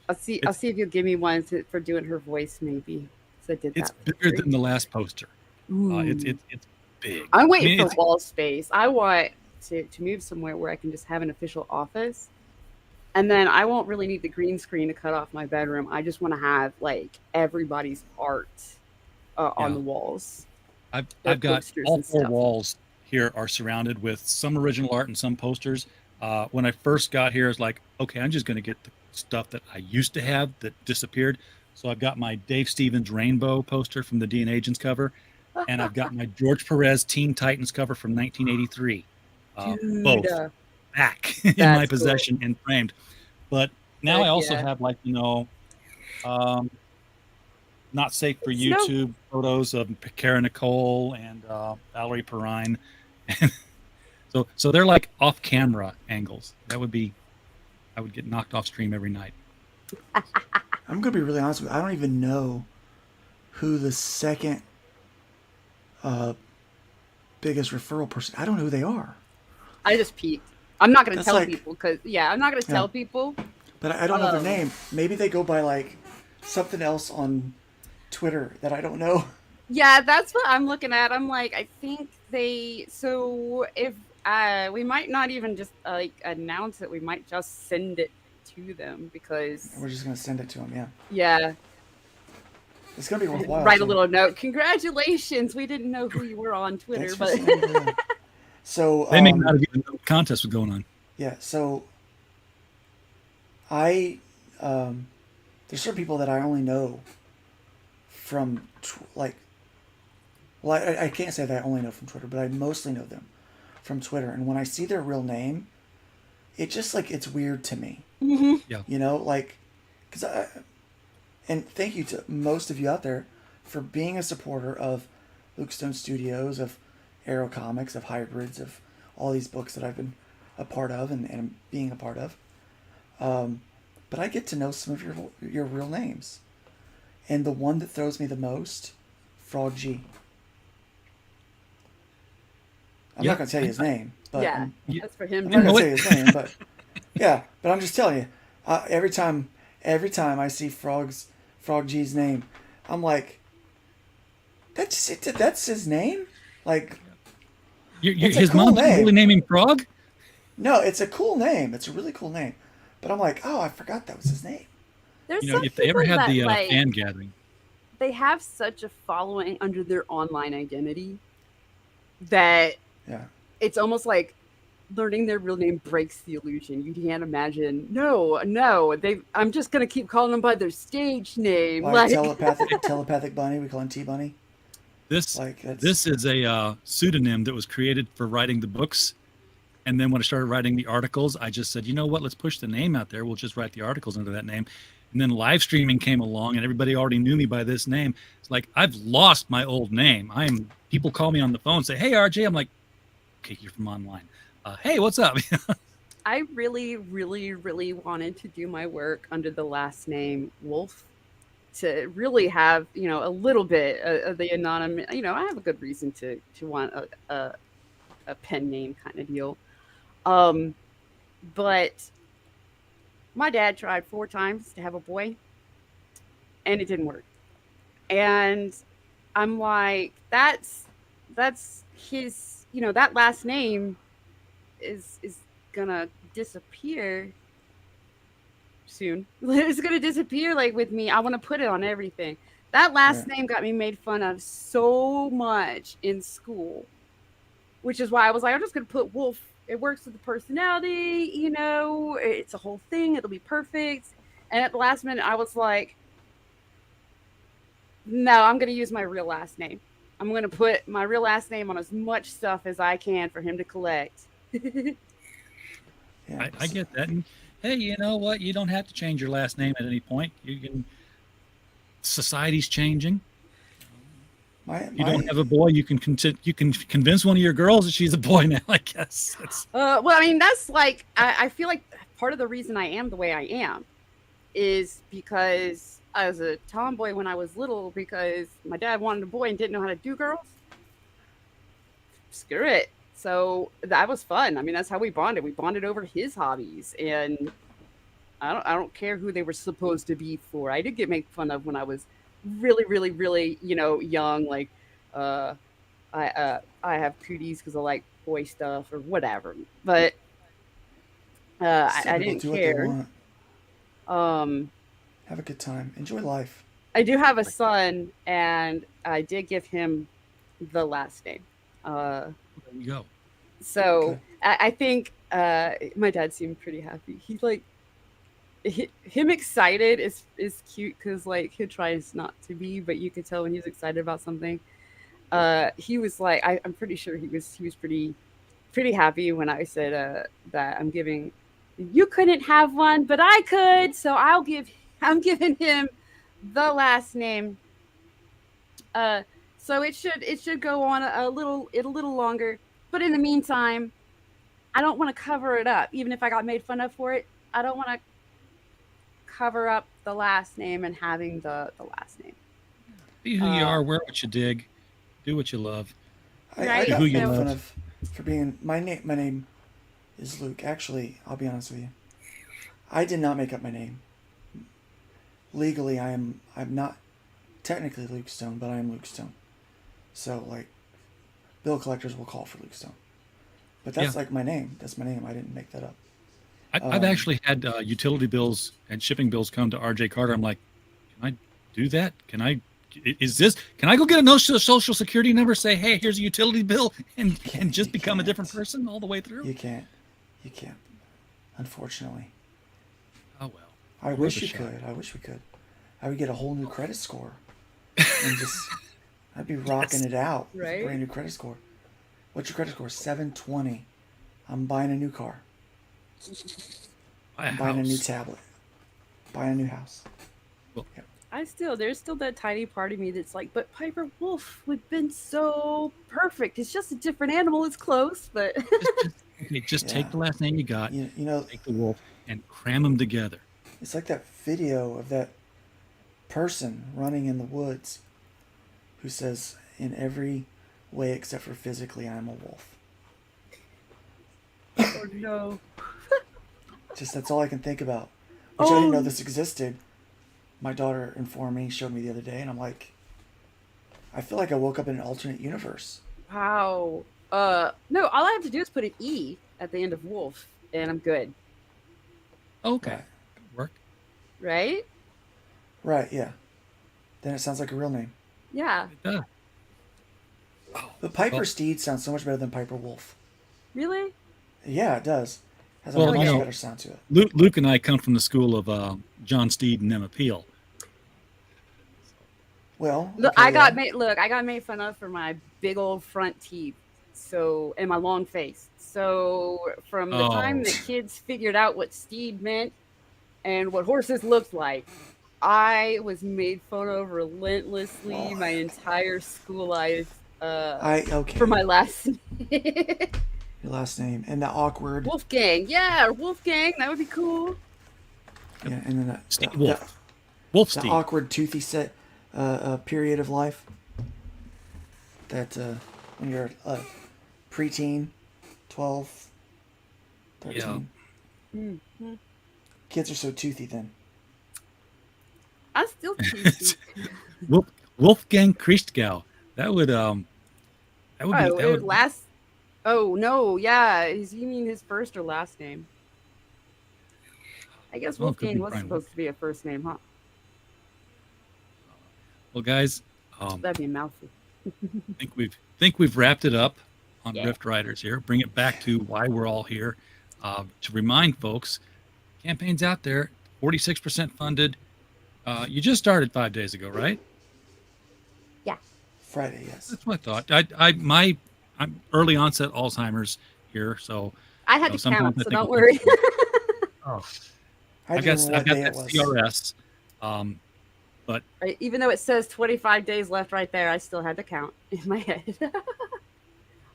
I'll see if you'll give me one for doing her voice, maybe. It's bigger than the last poster. It's big. I'm waiting for wall space. I want to move somewhere where I can just have an official office, and then I won't really need the green screen to cut off my bedroom. I just want to have everybody's art on the walls. I've got all four walls here are surrounded with some original art and some posters. When I first got here, it's like, okay, I'm just going to get the stuff that I used to have that disappeared. So I've got my Dave Stevens Rainbow poster from the D&A Agents cover, and I've got my George Perez Teen Titans cover from 1983. Both back in my possession and framed. But now I also have, like, not safe for YouTube photos of Kara Nicole and Valerie Perrine. So they're like off-camera angles. I would get knocked off stream every night. I'm gonna be really honest with you. I don't even know who the second biggest referral person. I don't know who they are. I just peeked. I'm not gonna tell people because I'm not gonna tell people. But I don't know their name. Maybe they go by like something else on Twitter that I don't know. Yeah, that's what I'm looking at. I'm like, I think so if we might not even just like announce it, we might just send it to them because we're just gonna send it to them. Yeah. It's gonna be worthwhile. Write a little note. Congratulations. We didn't know who you were on Twitter, but so they may not have even known the contest was going on. Yeah. So there's certain people that I only know from I can't say that I only know from Twitter, but I mostly know them from Twitter. And when I see their real name, it just it's weird to me. Mm-hmm. Yeah. And thank you to most of you out there for being a supporter of Luke Stone Studios, of Arrow Comics, of Hybrids, of all these books that I've been a part of and being a part of. But I get to know some of your real names. And the one that throws me the most, Frog G. I'm not going to tell you his name. But that's for him. I'm not going to say his name, but but I'm just telling you, every time I see Frog G's name, I'm like, that's it. That's his name. Like, his cool mom's really naming Frog? No, it's a cool name. It's a really cool name. But I'm like, oh, I forgot that was his name. There's if they ever had the fan gathering, they have such a following under their online identity that it's almost like learning their real name breaks the illusion. You can't imagine. No. I'm just gonna keep calling them by their stage name. Like telepathic bunny. We call him T Bunny. This is a pseudonym that was created for writing the books. And then when I started writing the articles, I just said, you know what? Let's push the name out there. We'll just write the articles under that name. And then live streaming came along, and everybody already knew me by this name. It's like I've lost my old name. People call me on the phone and say, "Hey, RJ." I'm like, "Okay, you're from online. Hey, what's up?" I really, really, really wanted to do my work under the last name Wolf to really have a little bit of the anonymous. I have a good reason to want a pen name kind of deal. But my dad tried 4 times to have a boy and it didn't work. And I'm like, that's his, that last name is gonna disappear soon. It's gonna disappear with me. I want to put it on everything. That last name got me made fun of so much in school, which is why I was like, I'm just gonna put Wolf. It works with the personality, it's a whole thing. It'll be perfect. And at the last minute, I was like, no, I'm going to use my real last name. I'm going to put my real last name on as much stuff as I can for him to collect. I get that. And hey, you know what? You don't have to change your last name at any point. Society's changing. You don't have a boy. You can convince one of your girls that she's a boy now, I guess. Well, I mean, that's I feel like part of the reason I am the way I am is because I was a tomboy when I was little because my dad wanted a boy and didn't know how to do girls. Screw it. So that was fun. I mean, that's how we bonded. We bonded over his hobbies, and I don't care who they were supposed to be for. I did get made fun of when I was really, really, really, young. Like, I have cooties because I like boy stuff or whatever. But I didn't care. Have a good time. Enjoy life. I do have a son, and I did give him the last name. There you go. So okay. I think my dad seemed pretty happy. him excited is cute because like he tries not to be, but you could tell when he's excited about something. He was like, I'm pretty sure he was pretty happy when I said that I'm giving. You couldn't have one, but I could, so I'm giving him the last name. So it should go on a little longer. But in the meantime, I don't want to cover it up. Even if I got made fun of for it, I don't want to cover up the last name and having the last name. Be who you are, wear what you dig, do what you love. I got made fun of for being my name. My name is Luke. Actually, I'll be honest with you. I did not make up my name. Legally, I'm not technically Luke Stone, but I am Luke Stone. So like, bill collectors will call for Luke Stone. But that's like my name. That's my name. I didn't make that up. I've actually had utility bills and shipping bills come to RJ Carter. I'm like, can I do that? Can I go get a social security number, say, hey, here's a utility bill, and just become a different person all the way through? You can't. Unfortunately. Oh, well. I wish you could. I wish we could. I would get a whole new credit score. And I'd be rocking it out with a brand new credit score. What's your credit score? 720. I'm buying a new car. I'm buying a new tablet. Buying a new house. Well, there's still that tiny part of me that's like, but Piper Wolf would have been so perfect. It's just a different animal. It's close, but just take the last name you got. You know, take the wolf and cram them together. It's like that video of that person running in the woods who says, in every way except for physically, I'm a wolf. Oh no. That's all I can think about. Which I didn't know this existed. My daughter informed me, showed me the other day, and I'm like, I feel like I woke up in an alternate universe. Wow. No, all I have to do is put an E at the end of wolf, and I'm good. Okay. Work. Right? Right, yeah. Then it sounds like a real name. Yeah. It does. But Piper Steed sounds so much better than Piper Wolf. Really? Yeah, it does. Has a much better sound to it. Luke and I come from the school of John Steed and Emma Peel. Well, look, I got made fun of for my big old front teeth, and my long face. So from the time the kids figured out what Steed meant and what horses looked like, I was made fun of relentlessly my entire school life. For my last name. Your last name and the awkward Wolfgang. Wolfgang. That would be cool. Yeah, and then Wolf the Steve. awkward toothy set period of life. That when you're a preteen, 12, 13. Yeah. Mm-hmm. Kids are so toothy then. I'm still toothy. Wolfgang Christgau. That would be last. Oh no, yeah. You mean his first or last name? I guess Wolfgang was supposed to be a first name, huh? Well, guys, that'd be a mouthful. think we've wrapped it up on Rift Riders here. Bring it back to why we're all here. To remind folks, campaign's out there, 46% funded. You just started 5 days ago, right? Yeah. Friday, yes. That's what I thought. I'm early onset Alzheimer's here, so I had to count, so don't worry. I guess I've got that CRS. But even though it says 25 days left right there, I still had to count in my head.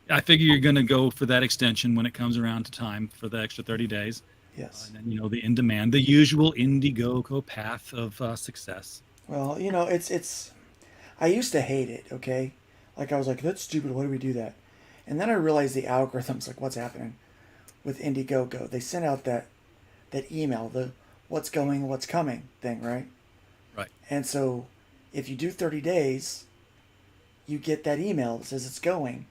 I figure you're going to go for that extension when it comes around to time for the extra 30 days. Yes. And then, the in demand, the usual Indiegogo path of success. Well, it's. I used to hate it. Okay, like I was like, that's stupid. Why do we do that? And then I realized the algorithms, like what's happening with Indiegogo. They sent out that email, the what's going, what's coming thing, right? Right. And so if you do 30 days, you get that email that says it's going.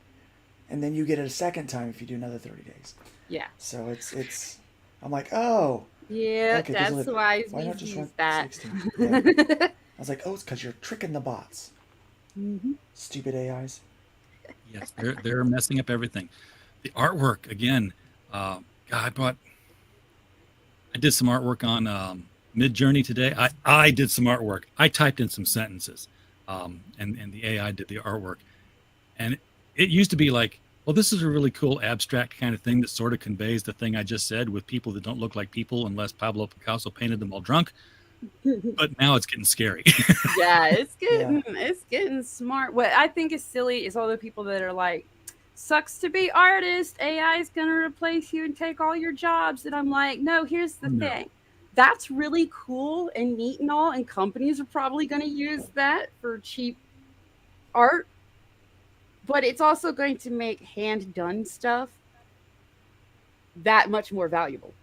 And then you get it a second time if you do another 30 days. Yeah. So it's I'm like, oh. Yeah, okay, that's why not just use that. 16? Yeah. I was like, it's because you're tricking the bots. Mm-hmm. Stupid AIs. Yes, they're messing up everything. The artwork again. God, I I did some artwork on Mid-Journey today. I did some artwork. I typed in some sentences, and the AI did the artwork. And it used to be like, well, this is a really cool abstract kind of thing that sort of conveys the thing I just said with people that don't look like people unless Pablo Picasso painted them while drunk. But now it's getting scary. Yeah, it's getting smart. What I think is silly is all the people that are like, sucks to be artist. AI is going to replace you and take all your jobs. And I'm like, no, here's the thing. That's really cool and neat and all. And companies are probably going to use that for cheap art. But it's also going to make hand-done stuff that much more valuable.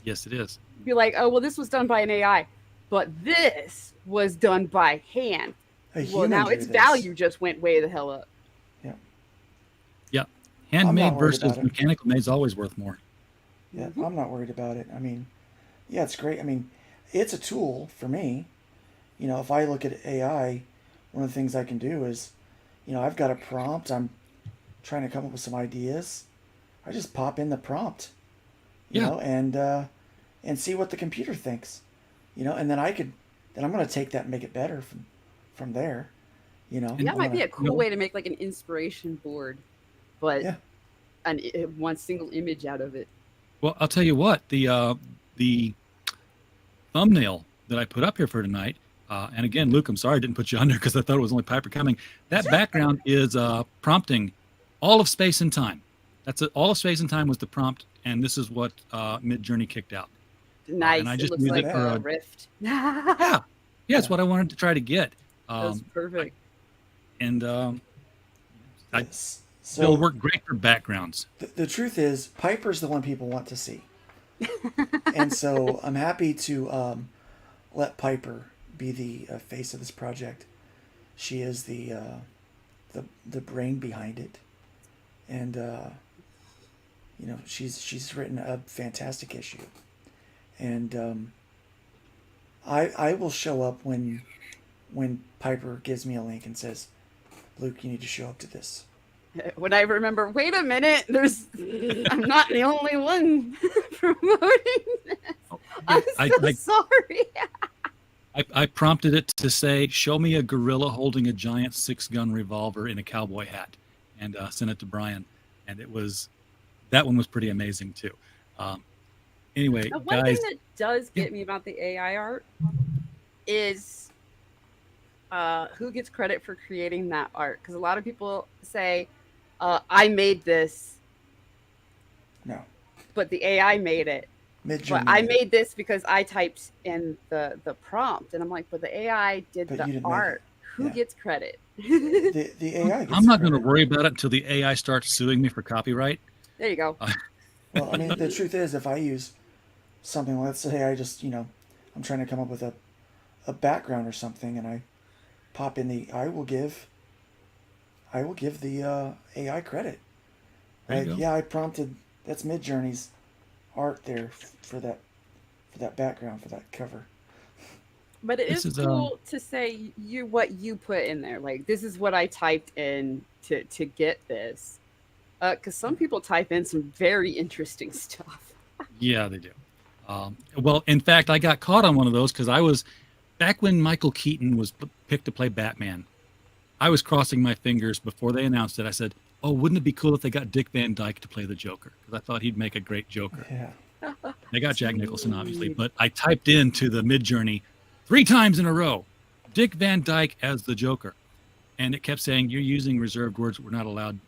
Yes, it is. Be like, oh, well, this was done by an AI, but this was done by hand. Well, now its value just went way the hell up. Yeah. Yeah. Handmade versus mechanical made is always worth more. Yeah, I'm not worried about it. I mean, yeah, it's great. I mean, it's a tool for me. You know, if I look at AI, one of the things I can do is, you know, I've got a prompt. I'm trying to come up with some ideas. I just pop in the prompt, you know, and see what the computer thinks, you know, and then I'm going to take that and make it better from there, you know. And that might be a cool way to make like an inspiration board, but one single image out of it. Well, I'll tell you what, the thumbnail that I put up here for tonight, and again, Luke, I'm sorry I didn't put you on there because I thought it was only Piper coming. That background is prompting all of Space and Time. All of Space and Time was the prompt, and this is what Mid-Journey kicked out. Nice. And I just it looks like for a rift. Yeah, it's what I wanted to try to get. That's perfect. It'll work great for backgrounds. The truth is, Piper's the one people want to see. And so I'm happy to let Piper be the face of this project. She is the brain behind it, and you know, she's written a fantastic issue, and I will show up when Piper gives me a link and says, Luke, you need to show up to this. When I remember, wait a minute, I'm not the only one promoting this. I'm so sorry. I prompted it to say, show me a gorilla holding a giant 6-gun revolver in a cowboy hat, and sent it to Brian. And that one was pretty amazing too. Anyway, one guys, thing that does get me about the AI art is who gets credit for creating that art? Because a lot of people say, I made this. No. But the AI made it. But I made this because I typed in the prompt, and I'm like, but the AI did the art. Who gets credit? The AI gets I'm not going to worry about it until the AI starts suing me for copyright. There you go. Well, I mean, the truth is, if I use something, let's say I just, you know, I'm trying to come up with a background or something, and I pop in I will give the AI credit. Like, yeah, I prompted, that's Mid-Journey's art there for that background, for that cover. But it is cool to say what you put in there. Like, this is what I typed in to get this. Because some people type in some very interesting stuff. Yeah, they do. Well, in fact, I got caught on one of those because I was, back when Michael Keaton was picked to play Batman, I was crossing my fingers before they announced it. I said, oh, wouldn't it be cool if they got Dick Van Dyke to play the Joker? Because I thought he'd make a great Joker. Yeah. They got Jack Nicholson, obviously, but I typed into the Mid-Journey 3 times in a row, Dick Van Dyke as the Joker. And it kept saying, you're using reserved words you're not allowed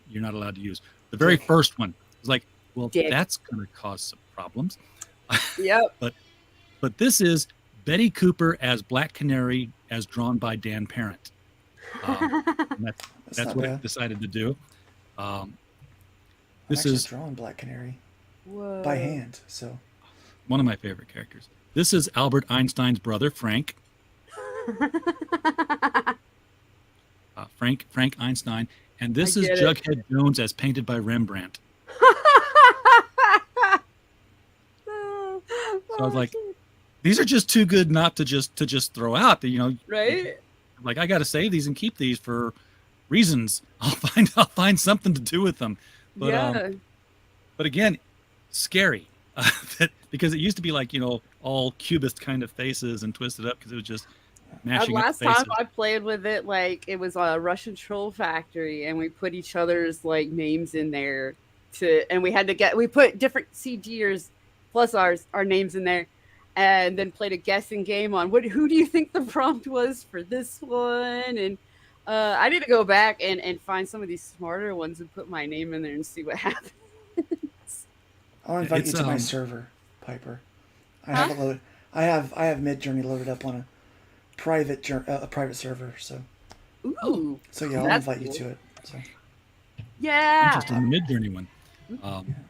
to use. The very first one was like, well, that's going to cause some problems. Yep. But this is Betty Cooper as Black Canary, as drawn by Dan Parent. That's what I decided to do. This is drawn Black Canary by hand. So one of my favorite characters. This is Albert Einstein's brother, Frank. Frank Einstein, and this is Jughead Jones as painted by Rembrandt. So I was like, these are just too good not to just throw out. You know, right? Like, I got to save these and keep these for reasons. I'll find something to do with them. But but again, scary. Because it used to be like, all cubist kind of faces and twisted up because it was just mashing up Last faces. time I played with it, like it was a Russian Troll Factory, and we put each other's like names in there and we put different CGers plus our names in there, and then played a guessing game on who do you think the prompt was for this one, and I need to go back and find some of these smarter ones and put my name in there and see what happens. I'll invite you to my server, Piper. I have it loaded. I have Midjourney loaded up on a private server. So. Ooh. So yeah, I'll invite you to it. So. Yeah. Interested in the Midjourney one.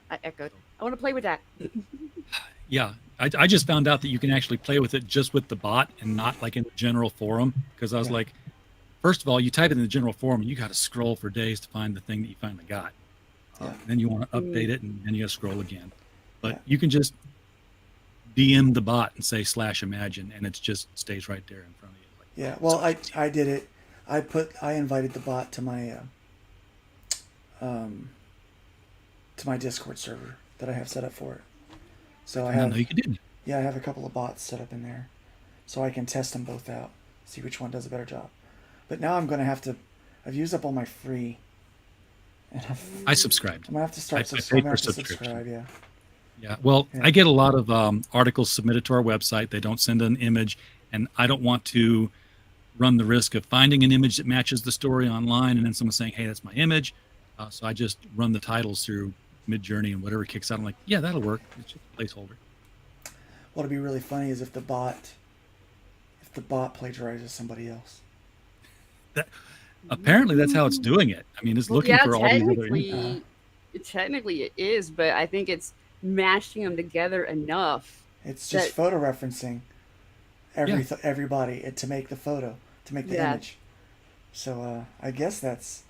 I echoed. I want to play with that. Yeah, I just found out that you can actually play with it just with the bot and not like in the general forum, because I was like, first of all, you type it in the general forum and you got to scroll for days to find the thing that you finally got. Then you want to update it, and then you got to scroll again. But you can just DM the bot and say /imagine, and it just stays right there in front of you. Like, yeah, well, I did it. I invited the bot to my Discord server that I have set up for it. So I have. No, you can do it. Yeah, I have a couple of bots set up in there, so I can test them both out, see which one does a better job. But now I'm going to have to. I've used up all my free. And I subscribed. I'm gonna have to start. Subscribe. Yeah. Yeah. Well, I get a lot of articles submitted to our website. They don't send an image, and I don't want to run the risk of finding an image that matches the story online, and then someone saying, "Hey, that's my image." So I just run the titles through Midjourney, and whatever kicks out, I'm like, "Yeah, that'll work." It's just a placeholder. What'd be really funny is if the bot plagiarizes somebody else. Apparently, that's how it's doing it. I mean, it's looking for all these other. Technically, it is, but I think it's mashing them together enough. It's just photo referencing everybody to make the photo, to make the image. So I guess that's.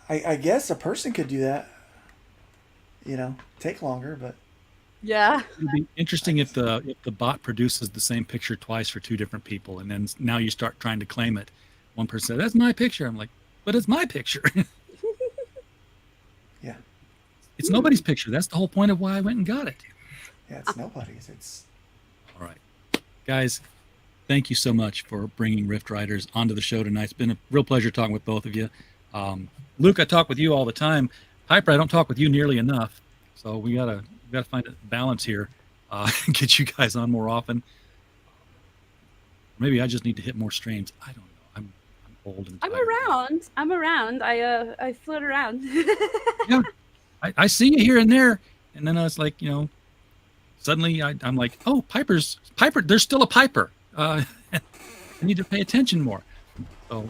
I guess a person could do that. Take longer, but. Yeah. It'd be interesting if the bot produces the same picture twice for two different people, and then now you start trying to claim it. One person said, "That's my picture." I'm like, "But it's my picture." Yeah. It's nobody's picture. That's the whole point of why I went and got it. Yeah, it's nobody's. It's. All right. Guys, thank you so much for bringing Rift Riders onto the show tonight. It's been a real pleasure talking with both of you. Luke, I talk with you all the time. Piper, I don't talk with you nearly enough. So we gotta find a balance here. Get you guys on more often. Maybe I just need to hit more streams. I don't know. I'm old and tired. I'm around. I float around. Yeah, I see you here and there, and then I was like, suddenly I'm like, oh, Piper. There's still a Piper. I need to pay attention more. So,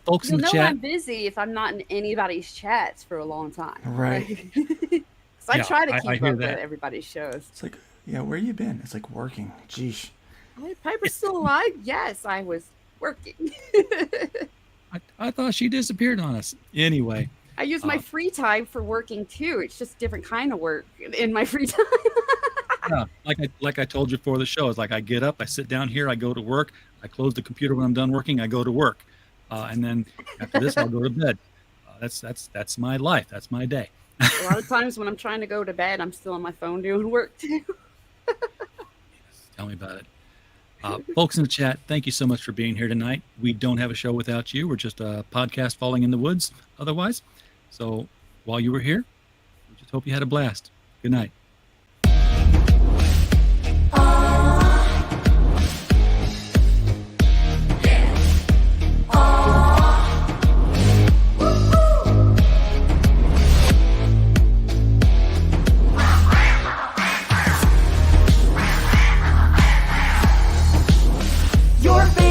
folks in the chat. I'm busy if I'm not in anybody's chats for a long time. Right. I try to keep up with that. Everybody's shows. It's like, yeah, where you been? It's like working. Geesh. Piper's still alive? Yes, I was working. I thought she disappeared on us. Anyway. I use my free time for working too. It's just different kind of work in my free time. Yeah, like I told you before the show, it's like I get up, I sit down here, I go to work, I close the computer when I'm done working, I go to work, and then after this I'll go to bed. That's my life. That's my day. A lot of times when I'm trying to go to bed, I'm still on my phone doing work too. Tell me about it. Folks in the chat, thank you so much for being here tonight. We don't have a show without you. We're just a podcast falling in the woods otherwise. So while you were here, we just hope you had a blast. Good night.